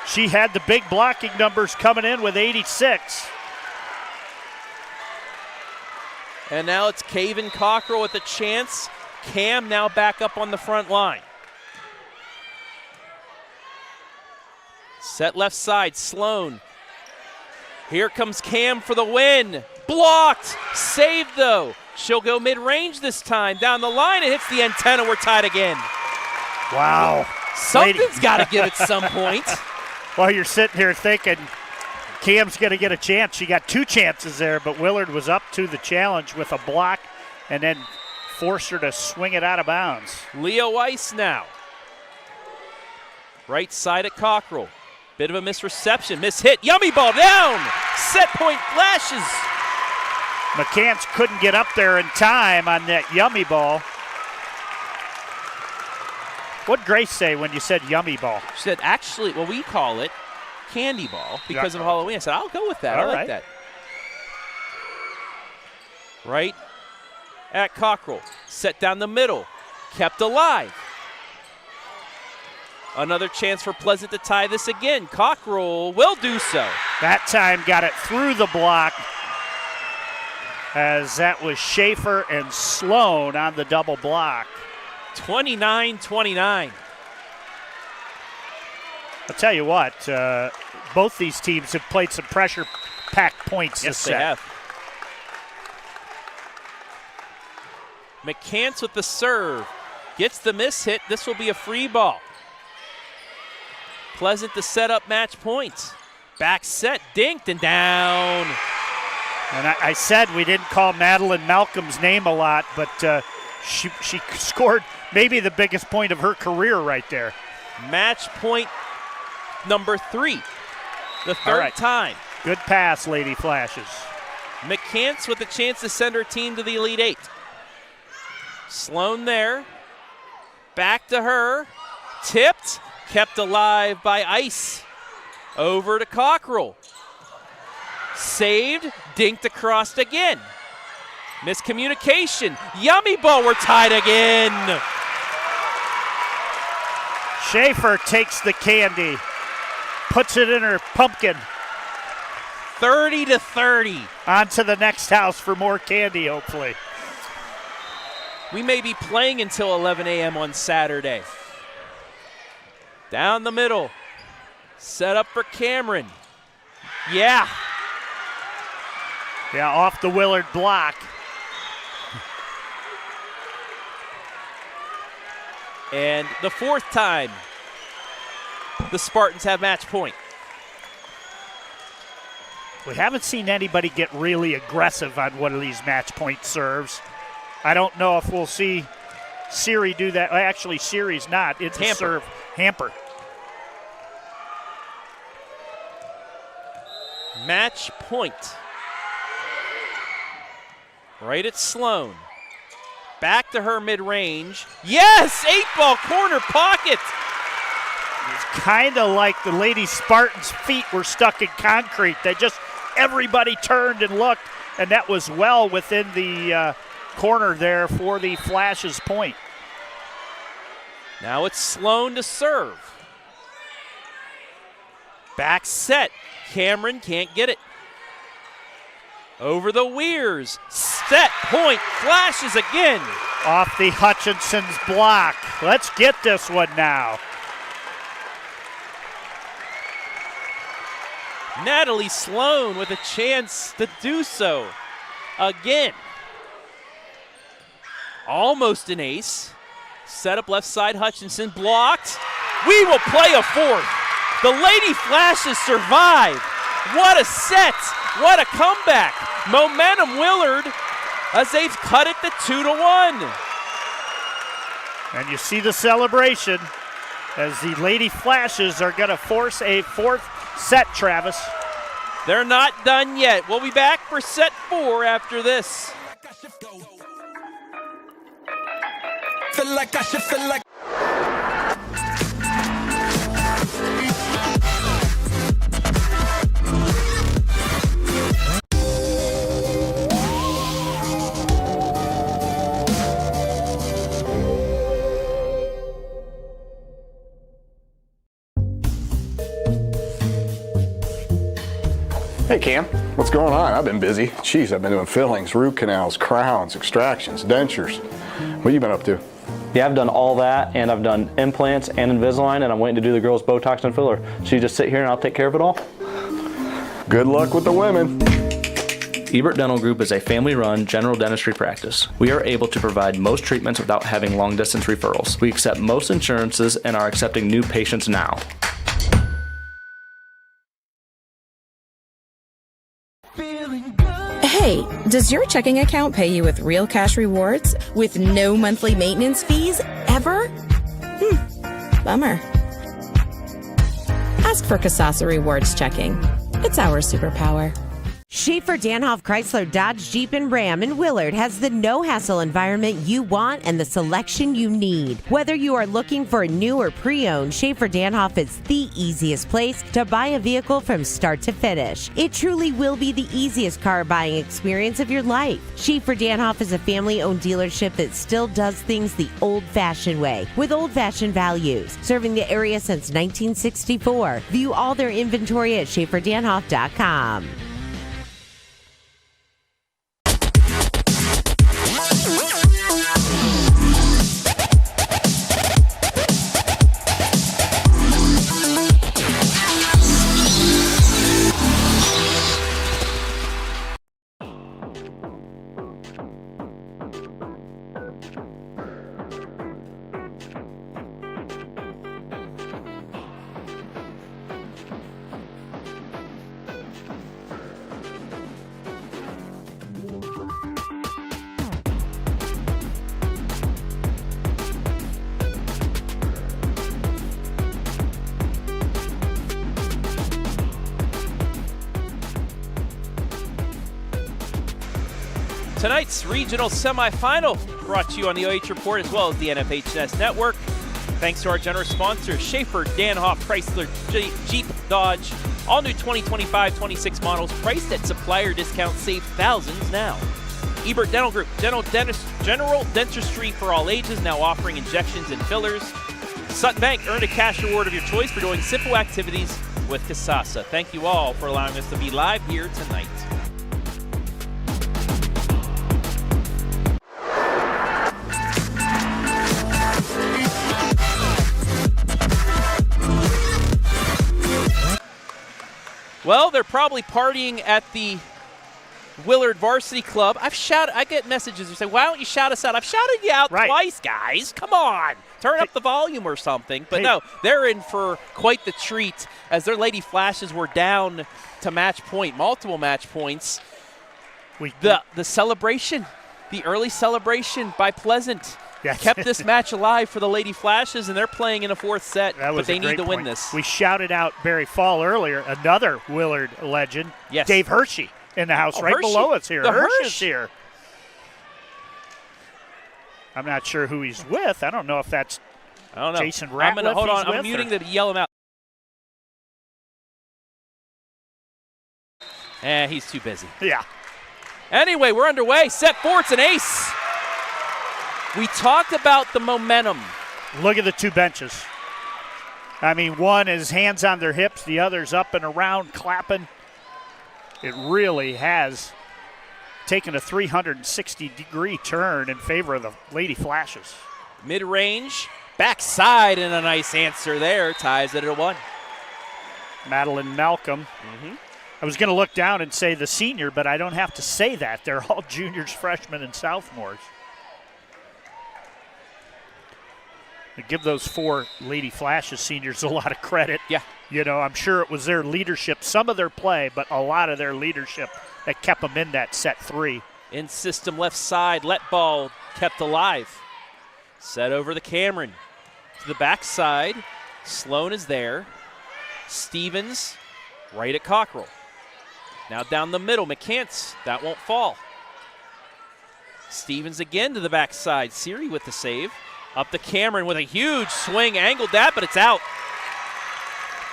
She had the big blocking numbers coming in with 86. And now it's Caven Cocherl with a chance. Cam now back up on the front line. Set left side, Slone. Here comes Cam for the win. Blocked, saved though. She'll go mid-range this time. Down the line, it hits the antenna, we're tied again. Wow. Something's got to give at some point. Well, you're sitting here thinking Cam's going to get a chance. She got two chances there, but Willard was up to the challenge with a block and then forced her to swing it out of bounds. Leah Weiss now. Right side at Cocherl. Bit of a misreception, mishit, yummy ball down. Set point Flashes. McCants couldn't get up there in time on that yummy ball. What'd Grace say when you said yummy ball? She said, actually, well, we call it candy ball because of Halloween. I said, I'll go with that. I like that. Right at Cocherl. Set down the middle. Kept alive. Another chance for Pleasant to tie this again. Cocherl will do so. That time got it through the block, as that was Schaffer and Slone on the double block. 29-29. I'll tell you what, both these teams have played some pressure-packed points this set. Yes, they have. McCants with the serve. Gets the miss hit. This will be a free ball. Pleasant to set up match points. Back set, dinked and down. And I said we didn't call Madeline Malcolm's name a lot, but she scored maybe the biggest point of her career right there. Match point number 3. The third time. Good pass, Lady Flashes. McCants with a chance to send her team to the Elite Eight. Slone there. Back to her. Tipped. Kept alive by Ice. Over to Cocherl. Saved. Dinked across again. Miscommunication. Yummy ball. We're tied again. Schaffer takes the candy. Puts it in her pumpkin. 30-30. On to the next house for more candy, hopefully. We may be playing until 11 a.m. on Saturday. Down the middle. Set up for Kamryn. Yeah. Yeah, off the Willard block. And the fourth time the Spartans have match point. We haven't seen anybody get really aggressive on one of these match point serves. I don't know if we'll see Siri do that. Actually, Siri's not. It's a serve. Hamper. Match point. Right at Slone. Back to her mid-range. Yes! 8-ball corner pocket. It's kind of like the Lady Spartans' feet were stuck in concrete. Everybody turned and looked, and that was well within the corner there for the Flashes point. Now it's Slone to serve. Back set. Kamryn can't get it. Over the Weirs. Set point. Flashes again. Off the Hutchinson's block. Let's get this one now. Natalie Slone with a chance to do so again. Almost an ace. Set up left side, Hutchinson blocked. We will play a fourth. The Lady Flashes survive. What a set. What a comeback. Momentum Willard as they've cut it to 2-1. And you see the celebration as the Lady Flashes are going to force a fourth set, Travis. They're not done yet. We'll be back for set 4 after this. Feel like I should feel like. Hey Cam, what's going on? I've been busy. Jeez, I've been doing fillings, root canals, crowns, extractions, dentures. What have you been up to? Yeah, I've done all that, and I've done implants and Invisalign, and I'm waiting to do the girls' Botox and filler. So you just sit here and I'll take care of it all? Good luck with the women. Ebert Dental Group is a family-run general dentistry practice. We are able to provide most treatments without having long-distance referrals. We accept most insurances and are accepting new patients now. Hey, does your checking account pay you with real cash rewards with no monthly maintenance fees ever? Bummer. Ask for Kasasa Rewards Checking. It's our superpower. Schaffer, Danoff, Chrysler, Dodge, Jeep, and Ram in Willard has the no-hassle environment you want and the selection you need. Whether you are looking for a new or pre-owned, Schaffer Danoff is the easiest place to buy a vehicle from start to finish. It truly will be the easiest car buying experience of your life. Schaffer Danoff is a family-owned dealership that still does things the old-fashioned way, with old-fashioned values, serving the area since 1964. View all their inventory at SchafferDanhoff.com. Tonight's regional semifinal brought to you on the OH Report as well as the NFHS Network. Thanks to our generous sponsors, Schaffer, Danoff, Chrysler, Jeep, Dodge. All new 2025-26 models priced at supplier discount. Save thousands now. Ebert Dental Group, general dentistry for all ages, now offering injections and fillers. Sutton Bank, earned a cash reward of your choice for doing simple activities with Kasasa. Thank you all for allowing us to be live here tonight. Well, they're probably partying at the Willard Varsity Club. I get messages that say, why don't you shout us out? I've shouted you out twice, guys. Come on. Turn up the volume or something. But no, they're in for quite the treat as their Lady Flashes were down to match point, multiple match points. The celebration, the early celebration by Pleasant kept this match alive for the Lady Flashes, and they're playing in a fourth set, but they need to win this. We shouted out Barry Fall earlier, another Willard legend, Dave Hershey in the house below us here. Hershey is here. I'm not sure who he's with. I don't know if that's Jason Ratliff. Hold on, I'm muting to yell him out. He's too busy. Yeah. Anyway, we're underway. Set 4, it's an ace. We talked about the momentum. Look at the two benches. I mean, one is hands on their hips, the other's up and around, clapping. It really has taken a 360-degree turn in favor of the Lady Flashes. Mid-range, backside, and a nice answer there. Ties it at 1. Madeline Malcolm. I was going to look down and say the senior, but I don't have to say that. They're all juniors, freshmen, and sophomores. I give those 4 Lady Flashes seniors a lot of credit. Yeah. You know, I'm sure it was their leadership, some of their play, but a lot of their leadership that kept them in that set 3. In system left side, let ball kept alive. Set over to Kamryn. To the backside, Slone is there. Stevens right at Cocherl. Now down the middle, McCants, that won't fall. Stevens again to the backside. Siri with the save. Up to Kamryn with a huge swing, angled that, but it's out.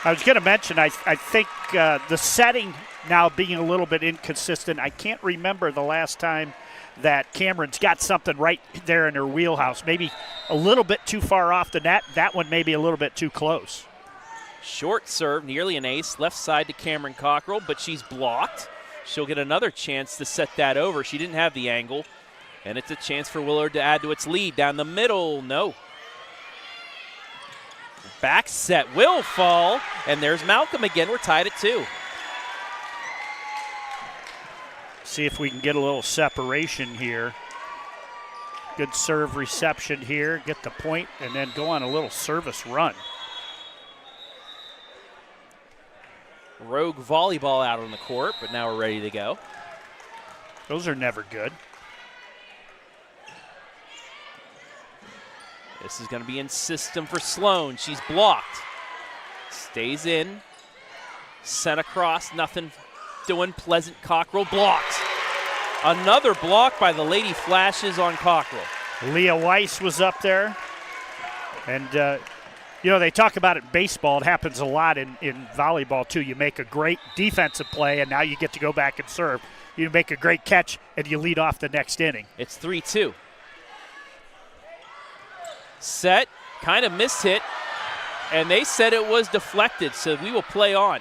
I was going to mention, I think the setting now being a little bit inconsistent. I can't remember the last time that Kamryn's got something right there in her wheelhouse. Maybe a little bit too far off the net. That one maybe a little bit too close. Short serve, nearly an ace. Left side to Kamryn Cocherl, but she's blocked. She'll get another chance to set that over. She didn't have the angle. And it's a chance for Willard to add to its lead. Down the middle, no. Back set will fall, and there's Malcolm again. We're tied at 2. See if we can get a little separation here. Good serve reception here, get the point, and then go on a little service run. Rogue volleyball out on the court, but now we're ready to go. Those are never good. This is going to be in system for Slone. She's blocked. Stays in. Sent across. Nothing doing. Pleasant Cocherl blocked. Another block by the Lady Flashes on Cocherl. Leah Weiss was up there. And, you know, they talk about it in baseball. It happens a lot in volleyball, too. You make a great defensive play, and now you get to go back and serve. You make a great catch, and you lead off the next inning. It's 3-2. Set, kind of missed hit, and they said it was deflected, so we will play on.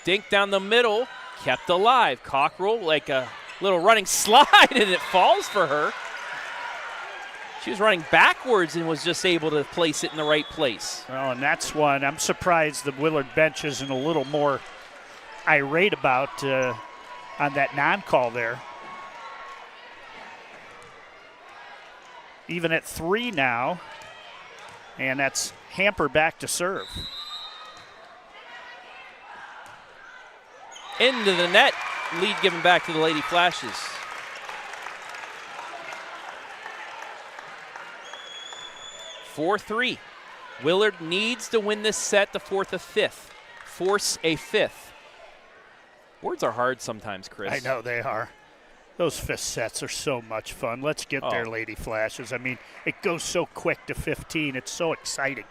Dink down the middle, kept alive. Cocherl like a little running slide, and it falls for her. She was running backwards and was just able to place it in the right place. Well, and that's one I'm surprised the Willard bench isn't a little more irate about on that non-call there. Even at 3 now, and that's Hamper back to serve. Into the net, lead given back to the Lady Flashes. (4-3). Willard needs to win this set to force a fifth. Words are hard sometimes, Chris. I know they are. Those fifth sets are so much fun. Let's get there, Lady Flashes. I mean, it goes so quick to 15. It's so exciting.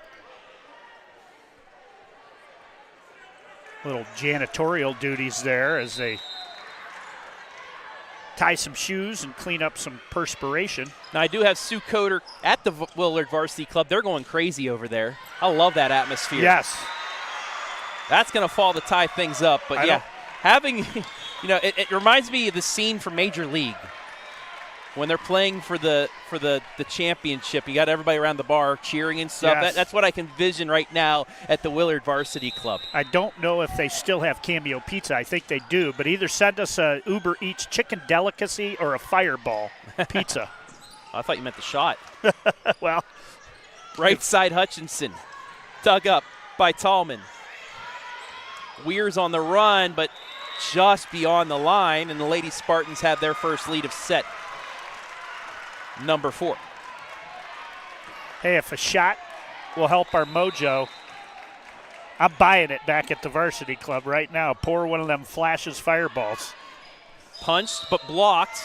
Little janitorial duties there as they tie some shoes and clean up some perspiration. Now, I do have Sue Coder at the Willard Varsity Club. They're going crazy over there. I love that atmosphere. Yes. That's going to fall to tie things up. But, yeah, having, you know, it reminds me of the scene from Major League when they're playing for the championship. You got everybody around the bar cheering and stuff. Yes. That's what I can envision right now at the Willard Varsity Club. I don't know if they still have Cameo Pizza. I think they do, but either send us a Uber Eats chicken delicacy or a Fireball pizza. I thought you meant the shot. Well, right side Hutchinson, dug up by Tallman. Weir's on the run, but just beyond the line, and the Lady Spartans have their first lead of set number 4. Hey, if a shot will help our mojo, I'm buying it back at the Varsity Club right now. Pour one of them Flashes fireballs. Punched but blocked.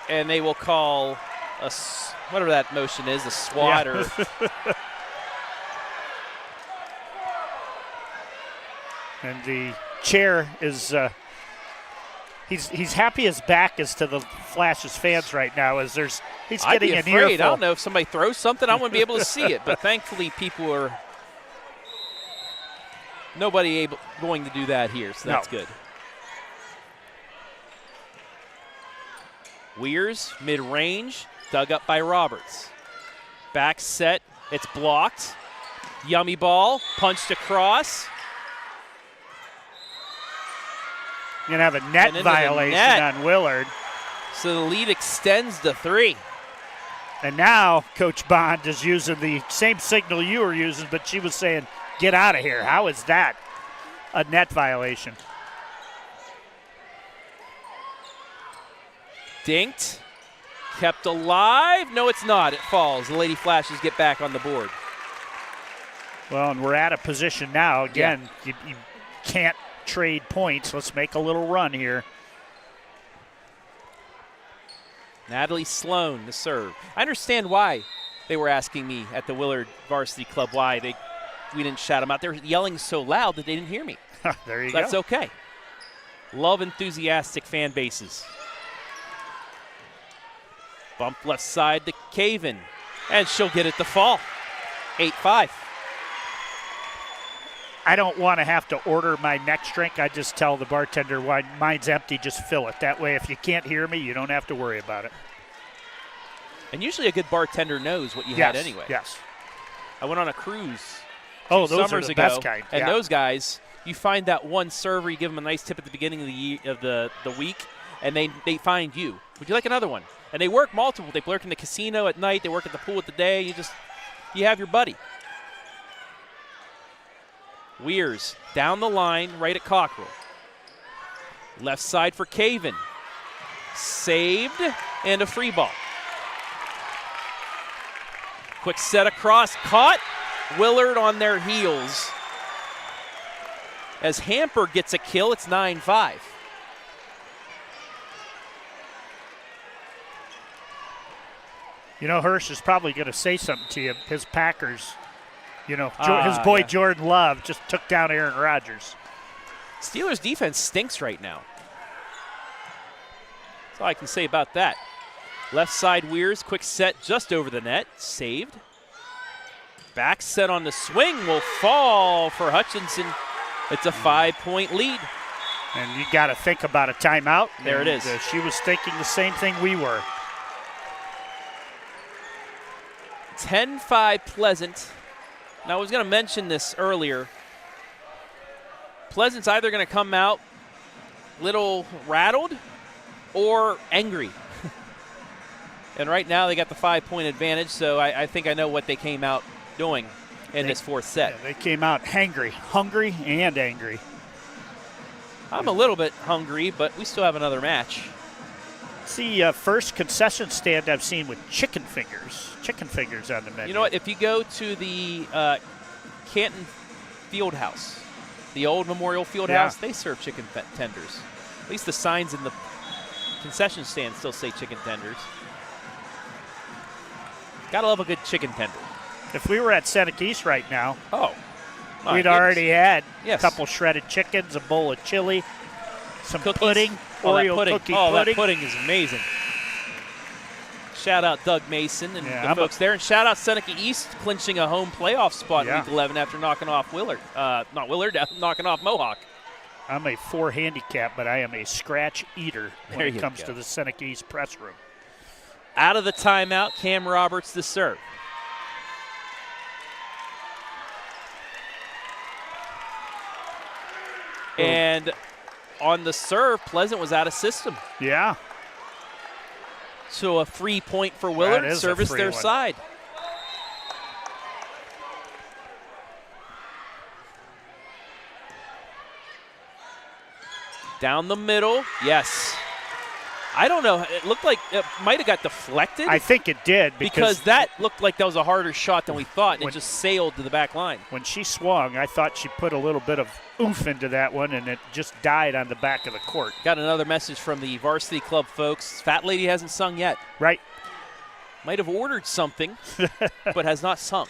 And they will call whatever that motion is, a swat or and the chair is he's happy his back is to the Flashes fans right now as he's getting an earful. I don't know if somebody throws something, I wouldn't be able to see it, but thankfully nobody going to do that here, so that's good. Weir's mid-range, dug up by Roberts. Back set, it's blocked. Yummy ball, punched across. You're going to have a net violation on Willard. So the lead extends to 3. And now Coach Bond is using the same signal you were using, but she was saying, get out of here. How is that a net violation? Dinked. Kept alive. No, it's not. It falls. The Lady Flashes get back on the board. Well, and we're at a position now. Again, you can't trade points. Let's make a little run here. Natalie Slone, the serve. I understand why they were asking me at the Willard Varsity Club why we didn't shout them out. They were yelling so loud that they didn't hear me. There you go. That's okay. Love enthusiastic fan bases. Bump left side to Caven, and she'll get it to fall. 8-5. I don't want to have to order my next drink. I just tell the bartender, why mine's empty, just fill it. That way, if you can't hear me, you don't have to worry about it. And usually a good bartender knows what you had anyway. Yes. I went on a cruise those summers are the ago, best kind. and those guys, you find that one server, you give them a nice tip at the beginning of the week, and they find you. Would you like another one? And they work multiple. They work in the casino at night. They work at the pool at the day. You have your buddy. Weirs down the line, right at Cocherl. Left side for Caven. Saved, and a free ball. Quick set across, caught. Willard on their heels. As Hamper gets a kill, it's 9-5. You know, Hirsch is probably going to say something to you. His Packers, his boy Jordan Love just took down Aaron Rodgers. Steelers defense stinks right now. That's all I can say about that. Left side Weirs, quick set just over the net, saved. Back set on the swing will fall for Hutchinson. It's a 5-point lead. And you got to think about a timeout. There it is. She was thinking the same thing we were. 10-5 Pleasant. Now, I was going to mention this earlier. Pleasant's either going to come out little rattled or angry. And right now they got the 5-point advantage, so I think I know what they came out doing in this fourth set. Yeah, they came out hungry and angry. I'm a little bit hungry, but we still have another match. It's the first concession stand I've seen with chicken fingers on the menu. You know what? If you go to the Canton Fieldhouse, the old Memorial Fieldhouse, they serve chicken tenders. At least the signs in the concession stand still say chicken tenders. Gotta love a good chicken tender. If we were at Seneca East right now, we'd already had a couple shredded chickens, a bowl of chili, some cookies. pudding, Oreo cookie pudding. That pudding is amazing. Shout out Doug Mason and the folks there. And shout out Seneca East clinching a home playoff spot in Week 11 after knocking off knocking off Mohawk. I'm a 4 handicap, but I am a scratch eater when it comes to the Seneca East press room. Out of the timeout, Cam Roberts the serve. And on the serve, Pleasant was out of system. Yeah. So a free point for Willard, service their side. Down the middle, yes. I don't know. It looked like it might have got deflected. I think it did because that looked like that was a harder shot than we thought, and it just sailed to the back line. When she swung, I thought she put a little bit of oomph into that one, and it just died on the back of the court. Got another message from the varsity club folks. Fat Lady hasn't sung yet. Right. Might have ordered something, but has not sung.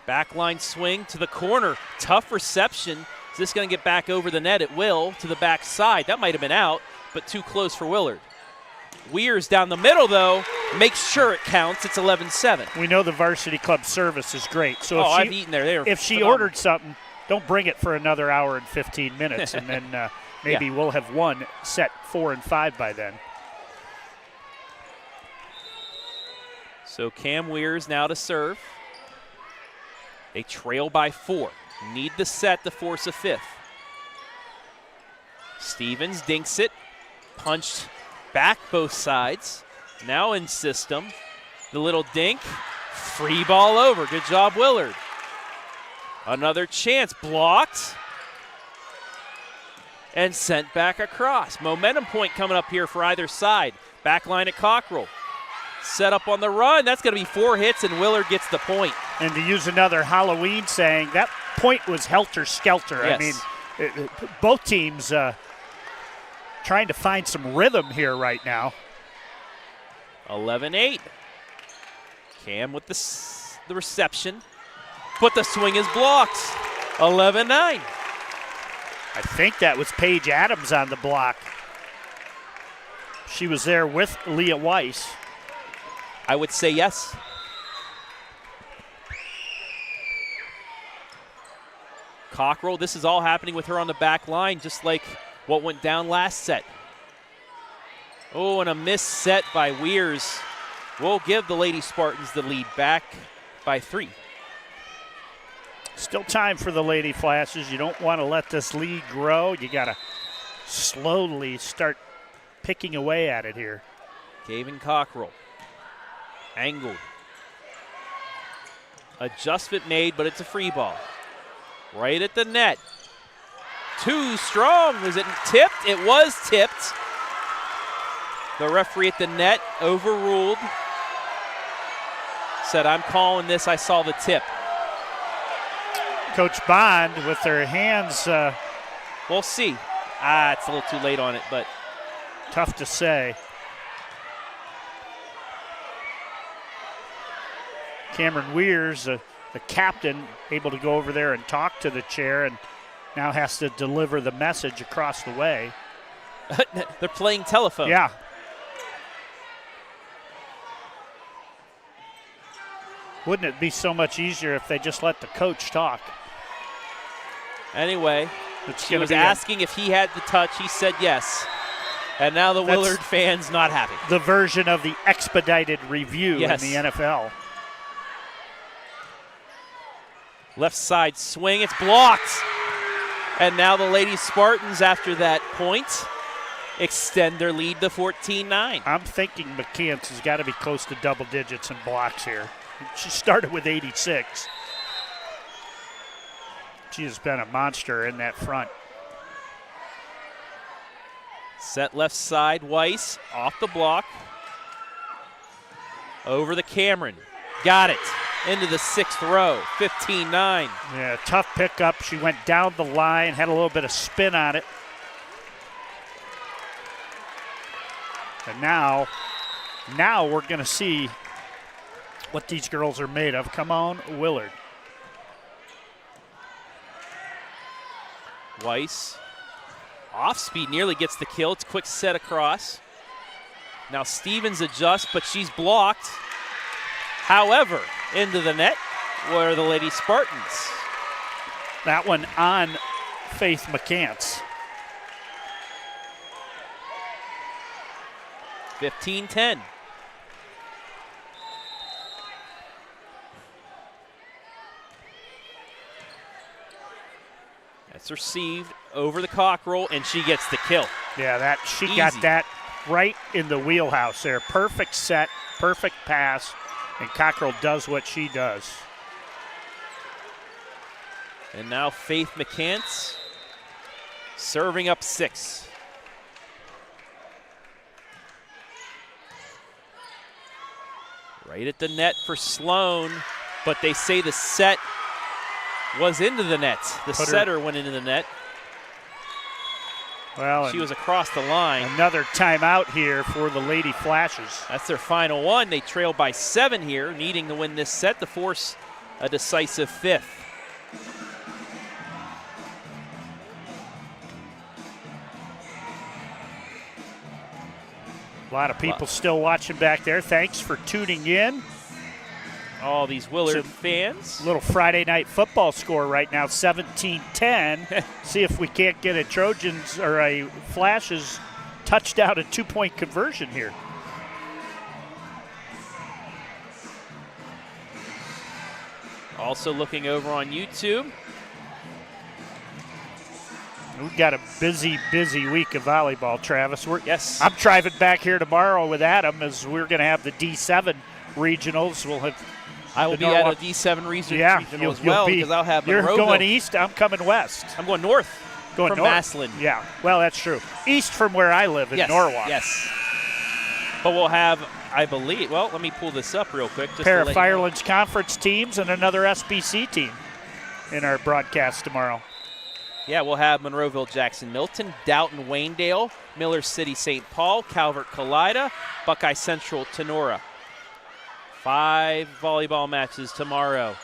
Backline swing to the corner. Tough reception. Is this going to get back over the net? It will, to the back side. That might have been out, but too close for Willard. Weirs down the middle, though, makes sure it counts. It's 11-7. We know the varsity club service is great. So I've eaten there. If she ordered something, don't bring it for another hour and 15 minutes, and then maybe we'll have won set 4 and 5 by then. So Cam Weirs now to serve. They trail by 4. Need the set to force a 5th. Stevens dinks it. Punched back both sides. Now in system. The little dink. Free ball over. Good job, Willard. Another chance. Blocked. And sent back across. Momentum point coming up here for either side. Back line at Cocherl. Set up on the run. That's going to be 4 hits, and Willard gets the point. And to use another Halloween saying, that point was helter-skelter. Yes. I mean, both teams trying to find some rhythm here right now. 11-8. Cam with the reception, but the swing is blocked. 11-9. I think that was Paige Adams on the block. She was there with Leah Weiss. I would say yes. Cocherl, this is all happening with her on the back line, just like what went down last set. Oh, and a missed set by Weirs will give the Lady Spartans the lead, back by 3. Still time for the Lady Flashes. You don't want to let this lead grow. You got to slowly start picking away at it here. Kamryn Cocherl. Angled. Adjustment made, but it's a free ball. Right at the net. Too strong. Was it tipped? It was tipped. The referee at the net overruled. Said, I'm calling this. I saw the tip. Coach Bond with their hands. We'll see. It's a little too late on it, but tough to say. Cameron Weirs, the captain, able to go over there and talk to the chair, and now has to deliver the message across the way. They're playing telephone. Yeah. Wouldn't it be so much easier if they just let the coach talk? Anyway, she was asking if he had the touch. He said yes. And now the Willard fans not happy. The version of the expedited review in the NFL. Left side swing, it's blocked. And now the Lady Spartans, after that point, extend their lead to 14-9. I'm thinking McCants has got to be close to double digits in blocks here. She started with 86. She has been a monster in that front. Set left side, Weiss off the block. Over the Kamryn. Got it. Into the 6th row, 15-9. Yeah, tough pickup. She went down the line, had a little bit of spin on it. And now we're going to see what these girls are made of. Come on, Willard. Weiss, off speed, nearly gets the kill. It's a quick set across. Now Stevens adjusts, but she's blocked. However, into the net were the Lady Spartans. That one on Faith McCants. 15-10. That's received over the Cocherl, and she gets the kill. Yeah, she got that right in the wheelhouse there. Perfect set, perfect pass, and Cocherl does what she does. And now Faith McCants serving up 6. Right at the net for Slone, but they say the set was into the net. The setter went into the net. Well, she was across the line. Another timeout here for the Lady Flashes. That's their final one. They trail by 7 here, needing to win this set to force a decisive 5th. A lot of people still watching back there. Thanks for tuning in. All these Willard fans. Little Friday night football score right now, 17-10. See if we can't get a Trojans or a Flashes touchdown and 2-point conversion here. Also looking over on YouTube. We've got a busy week of volleyball, Travis. Yes. I'm driving back here tomorrow with Adam as we're going to have the D7 regionals. We'll have. I will be at a D7 regional as well because I'll have You're Monroeville. going east. I'm coming west. I'm going north. Going from north. Massillon. Yeah. Well, that's true. East from where I live in Norwalk. Yes. But we'll have, I believe. Well, let me pull this up real quick. Just Pair of Firelands Conference teams and another SBC team in our broadcast tomorrow. Yeah, we'll have Monroeville, Jackson Milton, Doughton, Waynedale, Miller City, St. Paul, Calvert, Kalida, Buckeye Central, Tenora. 5 volleyball matches tomorrow.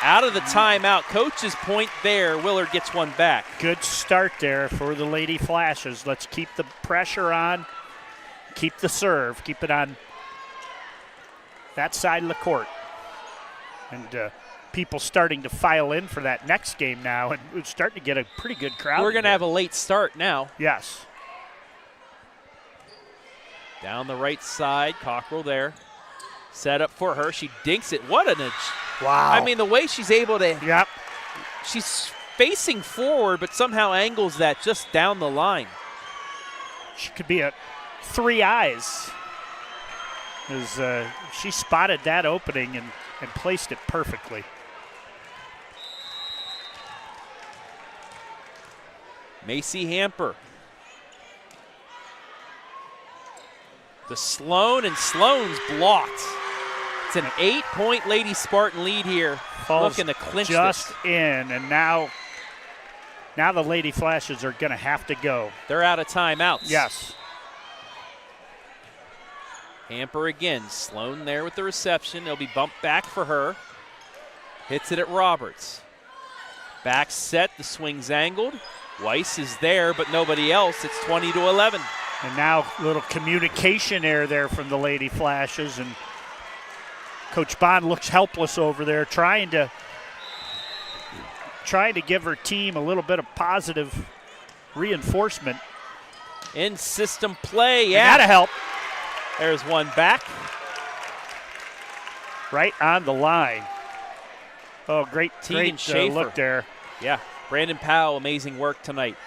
Out of the timeout, coach's point there. Willard gets one back. Good start there for the Lady Flashes. Let's keep the pressure on, keep the serve, keep it on that side of the court. And people starting to file in for that next game now, and we're starting to get a pretty good crowd. We're going to have a late start now. Yes. Down the right side, Cocherl there. Set up for her. She dinks it. What an wow. I mean, the way she's able to. Yep. She's facing forward, but somehow angles that just down the line. She could be at 3 eyes. She spotted that opening and placed it perfectly. Macy Hamper. The Slone, and Slone's blocked. It's an 8-point Lady Spartan lead here. Falls looking to clinch just this. in, and now the Lady Flashes are going to have to go. They're out of timeouts. Yes. Hamper again. Slone there with the reception. It'll be bumped back for her. Hits it at Roberts. Back set. The swing's angled. Weiss is there, but nobody else. It's 20-11. And now a little communication error there from the Lady Flashes, and Coach Bond looks helpless over there, trying to give her team a little bit of positive reinforcement. In system play, And yeah. that'll help. There's one back. Right on the line. Oh, great Tegan Schaffer. look there. Yeah, Brandon Powell, amazing work tonight.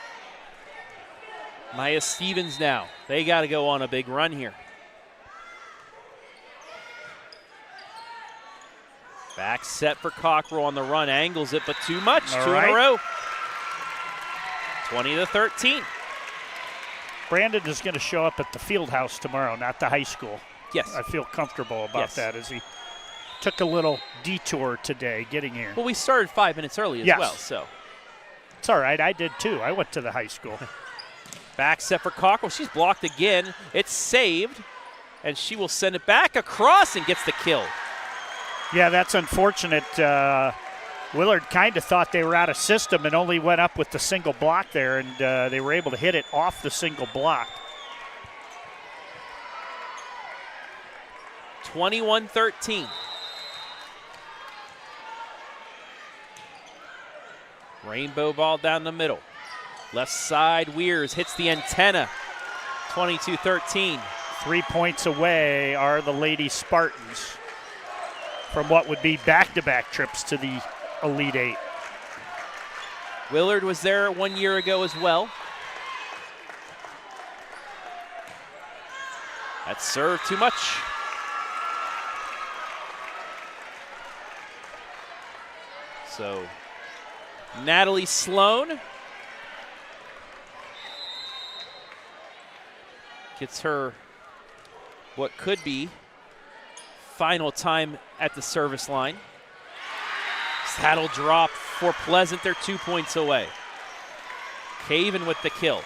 Maya Stevens now. They got to go on a big run here. Back set for Cocherl on the run. Angles it, but too much. All Two right. in a row. 20-13. Brandon is going to show up at the Fieldhouse tomorrow, not the high school. Yes. I feel comfortable about Yes. that, as he took a little detour today getting here. Well, we started 5 minutes early as Yes. well, so. It's all right. I did too. I went to the high school. Back set for Cocherl. She's blocked again. It's saved, and she will send it back across and gets the kill. Yeah, that's unfortunate. Willard kind of thought they were out of system and only went up with the single block there, and they were able to hit it off the single block. 21-13. Rainbow ball down the middle. Left side, Weirs hits the antenna. 22-13. 3 points away are the Lady Spartans from what would be back-to-back trips to the Elite Eight. Willard was there 1 year ago as well. That served too much. So, Natalie Slone gets her what could be final time at the service line. Saddle drop for Pleasant. They're 2 points away. Caven with the kill.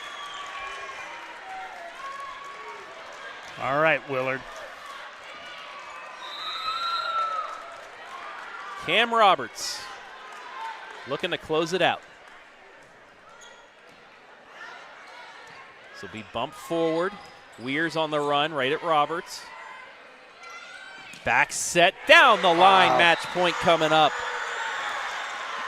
All right, Willard. Cam Roberts looking to close it out. So be bumped forward. Weirs on the run right at Roberts. Back set down the line. Match point coming up.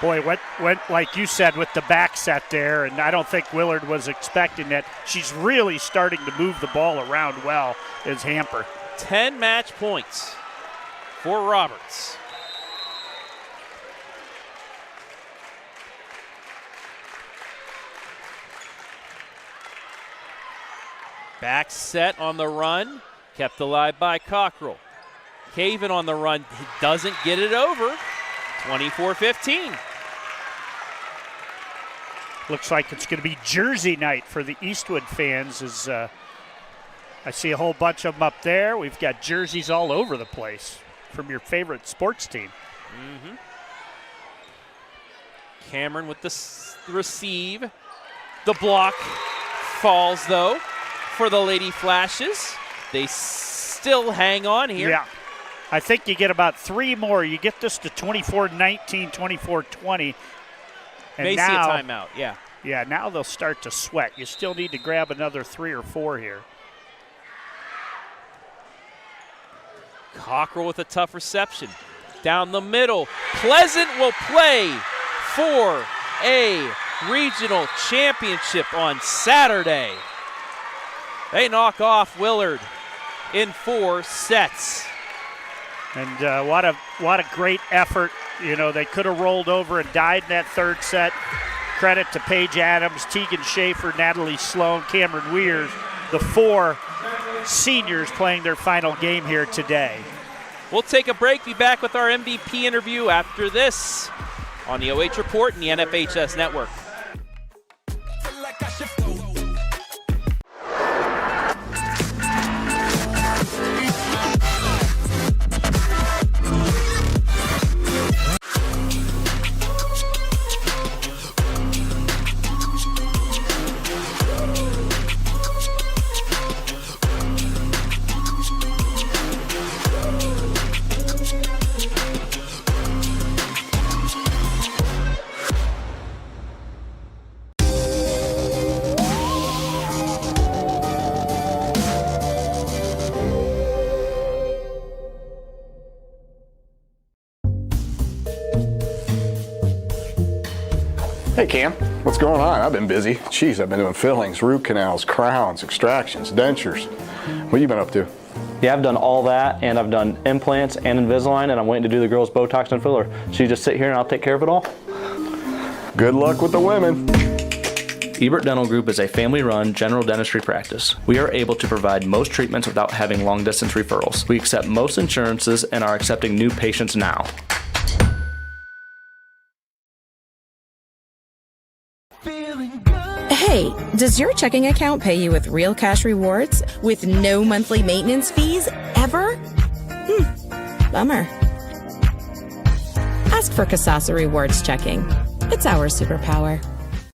Boy, went like you said with the back set there, and I don't think Willard was expecting that. She's really starting to move the ball around well as Hamper. 10 match points for Roberts. Back set on the run, kept alive by Cocherl. Caven on the run. He doesn't get it over. 24-15. Looks like it's going to be jersey night for the Eastwood fans as I see a whole bunch of them up there. We've got jerseys all over the place from your favorite sports team. Mm-hmm. Kamryn with the receive. The block falls, though, for the Lady Flashes. They still hang on here. Yeah. I think you get about 3 more. You get this to 24-19, 24-20. And May now, see a timeout, yeah. Yeah, now they'll start to sweat. You still need to grab another 3 or 4 here. Cocherl with a tough reception. Down the middle. Pleasant will play for a regional championship on Saturday. They knock off Willard in 4 sets. And what a great effort. You know, they could have rolled over and died in that 3rd set. Credit to Paige Adams, Tegan Schaffer, Natalie Slone, Cameron Weirs, the 4 seniors playing their final game here today. We'll take a break, be back with our MVP interview after this on the OH Report and the NFHS Network. Hey Cam, what's going on? I've been busy. Jeez, I've been doing fillings, root canals, crowns, extractions, dentures. What have you been up to? Yeah, I've done all that, and I've done implants and Invisalign, and I'm waiting to do the girls' Botox and filler. So you just sit here and I'll take care of it all? Good luck with the women. Ebert Dental Group is a family-run general dentistry practice. We are able to provide most treatments without having long-distance referrals. We accept most insurances and are accepting new patients now. Hey, does your checking account pay you with real cash rewards with no monthly maintenance fees ever? Bummer. Ask for Kasasa Rewards Checking. It's our superpower.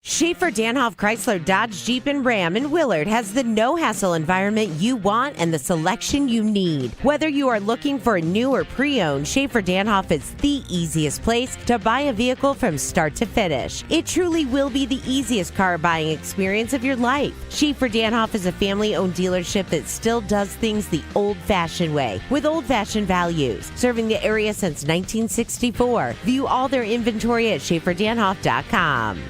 Schaffer, Danoff, Chrysler, Dodge, Jeep, and Ram in Willard has the no-hassle environment you want and the selection you need. Whether you are looking for a new or pre-owned, Schaffer Danoff is the easiest place to buy a vehicle from start to finish. It truly will be the easiest car buying experience of your life. Schaffer Danoff is a family-owned dealership that still does things the old-fashioned way, with old-fashioned values, serving the area since 1964. View all their inventory at SchafferDanhoff.com.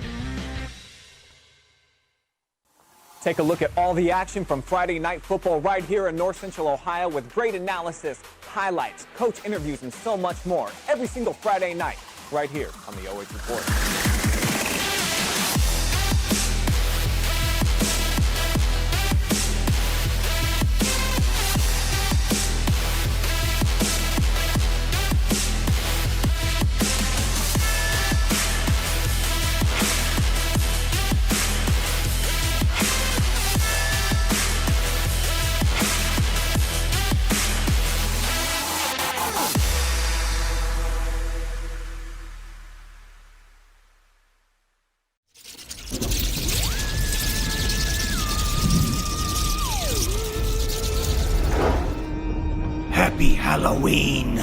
Take a look at all the action from Friday Night Football right here in North Central Ohio with great analysis, highlights, coach interviews, and so much more. Every single Friday night right here on the OH Report. Happy Halloween.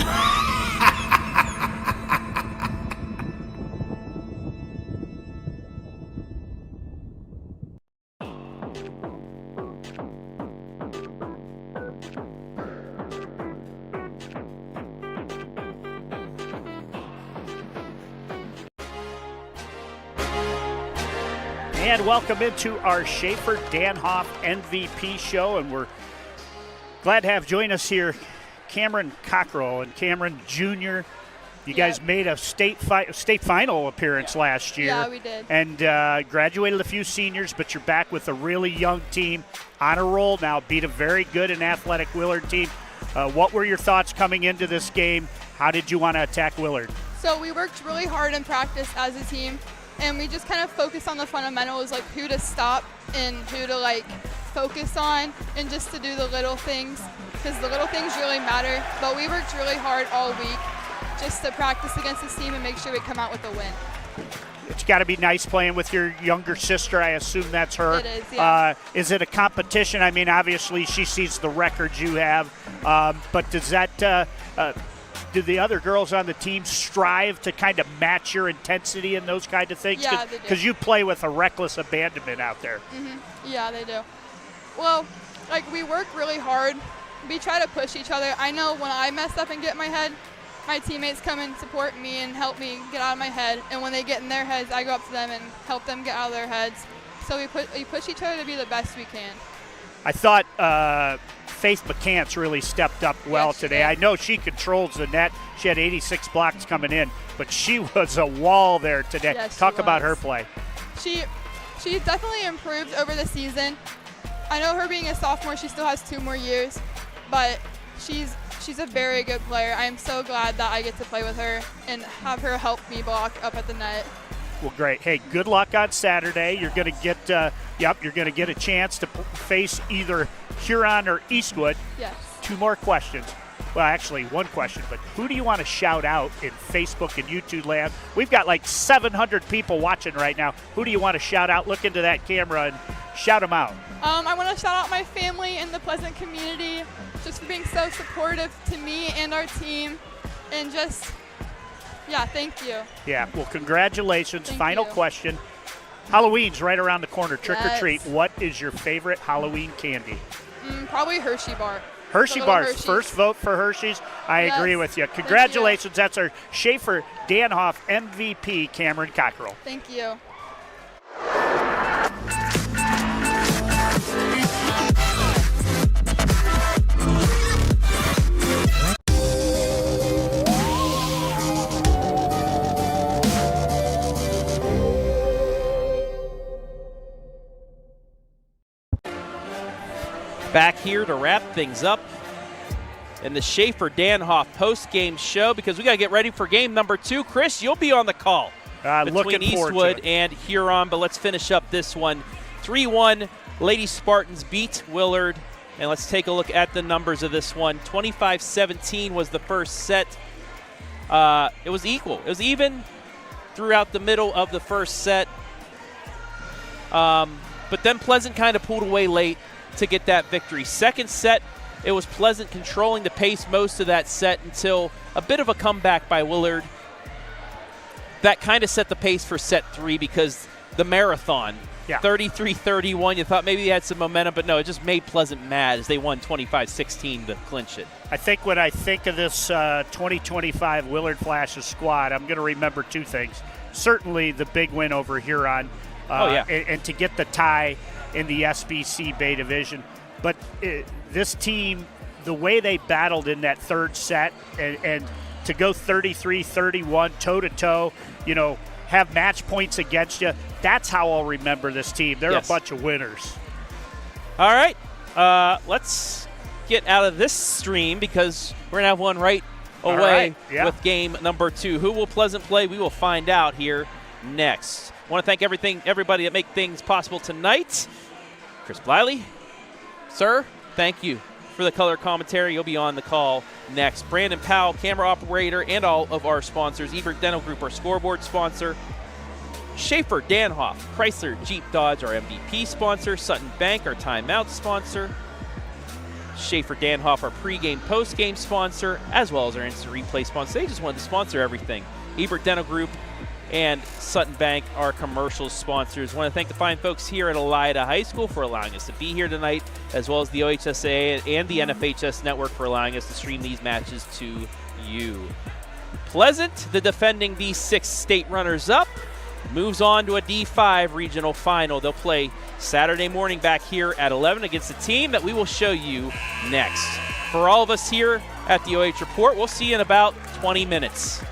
And welcome into our Schaffer Danoff MVP show, and we're glad to have join us here Kamryn Cocherl and Kamryn Jr. You guys made a state final appearance last year. Yeah, we did. And graduated a few seniors, but you're back with a really young team on a roll now. Beat a very good and athletic Willard team. What were your thoughts coming into this game? How did you want to attack Willard? So we worked really hard in practice as a team, and we just kind of focused on the fundamentals, like who to stop and who to like focus on, and just to do the little things, because the little things really matter. But we worked really hard all week just to practice against this team and make sure we come out with a win. It's got to be nice playing with your younger sister. I assume that's her. It is, yeah. Is it a competition? I mean, obviously she sees the records you have, but does that do the other girls on the team strive to kind of match your intensity and those kind of things? Yeah, they do. Because you play with a reckless abandonment out there. Mm-hmm. Yeah, they do. Well, like we work really hard. We try to push each other. I know when I mess up and get in my head, my teammates come and support me and help me get out of my head. And when they get in their heads, I go up to them and help them get out of their heads. So we push each other to be the best we can. I thought Faith McCants really stepped up well today. I know she controls the net. She had 86 blocks coming in, but she was a wall there today. Yes, Talk about her play. She's definitely improved over the season. I know her being a sophomore, she still has 2 more years, but she's a very good player. I am so glad that I get to play with her and have her help me block up at the net. Well, great. Hey, good luck on Saturday. You're going to get, you're going to get a chance to face either Huron or Eastwood. Yes. 2 more questions. Well, actually, 1 question, but who do you want to shout out in Facebook and YouTube land? We've got like 700 people watching right now. Who do you want to shout out? Look into that camera and shout them out. I want to shout out my family and the Pleasant community just for being so supportive to me and our team, and just, yeah, thank you. Yeah, well, congratulations. Thank Final you. question. Halloween's right around the corner, trick or Yes. treat. What is your favorite Halloween candy? Probably Hershey bar. Hershey The bars. little Hershey's. First vote for Hershey's. I Yes. agree with you. Thank you. Congratulations. That's our Schaffer Danoff MVP, Kamryn Cocherl. Thank you. Back here to wrap things up in the Schaffer Danoff post-game show, because we got to get ready for game number 2. Chris, you'll be on the call between Looking forward to Eastwood it. and Huron, but let's finish up this one. 3-1, Lady Spartans beat Willard, and let's take a look at the numbers of this one. 25-17 was the first set. It was equal. It was even throughout the middle of the first set, but then Pleasant kind of pulled away late to get that victory. Second set, it was Pleasant controlling the pace most of that set until a bit of a comeback by Willard. That kind of set the pace for set 3, because the marathon, 33-31, you thought maybe they had some momentum, but no, it just made Pleasant mad as they won 25-16 to clinch it. I think when I think of this 2025 Willard Flashes squad, I'm going to remember 2 things. Certainly the big win over Huron, and to get the tie in the SBC Bay Division. But this team, the way they battled in that third set, and to go 33-31 toe-to-toe, have match points against you, that's how I'll remember this team. They're a bunch of winners. All right, let's get out of this stream, because we're going to have one right away with game number 2. Who will Pleasant play? We will find out here next. I want to thank everybody that make things possible tonight. Chris Bliley, sir, thank you for the color commentary. You'll be on the call next. Brandon Powell, camera operator, and all of our sponsors. Ebert Dental Group, our scoreboard sponsor. Schaffer Danoff, Chrysler Jeep Dodge, our MVP sponsor. Sutton Bank, our timeout sponsor. Schaffer Danoff, our pregame, postgame sponsor, as well as our instant replay sponsor. They just wanted to sponsor everything. Ebert Dental Group and Sutton Bank, our commercial sponsors. I want to thank the fine folks here at Elida High School for allowing us to be here tonight, as well as the OHSAA and the NFHS Network for allowing us to stream these matches to you. Pleasant, the defending D6 state runners-up, moves on to a D5 regional final. They'll play Saturday morning back here at 11 against a team that we will show you next. For all of us here at the OH Report, we'll see you in about 20 minutes.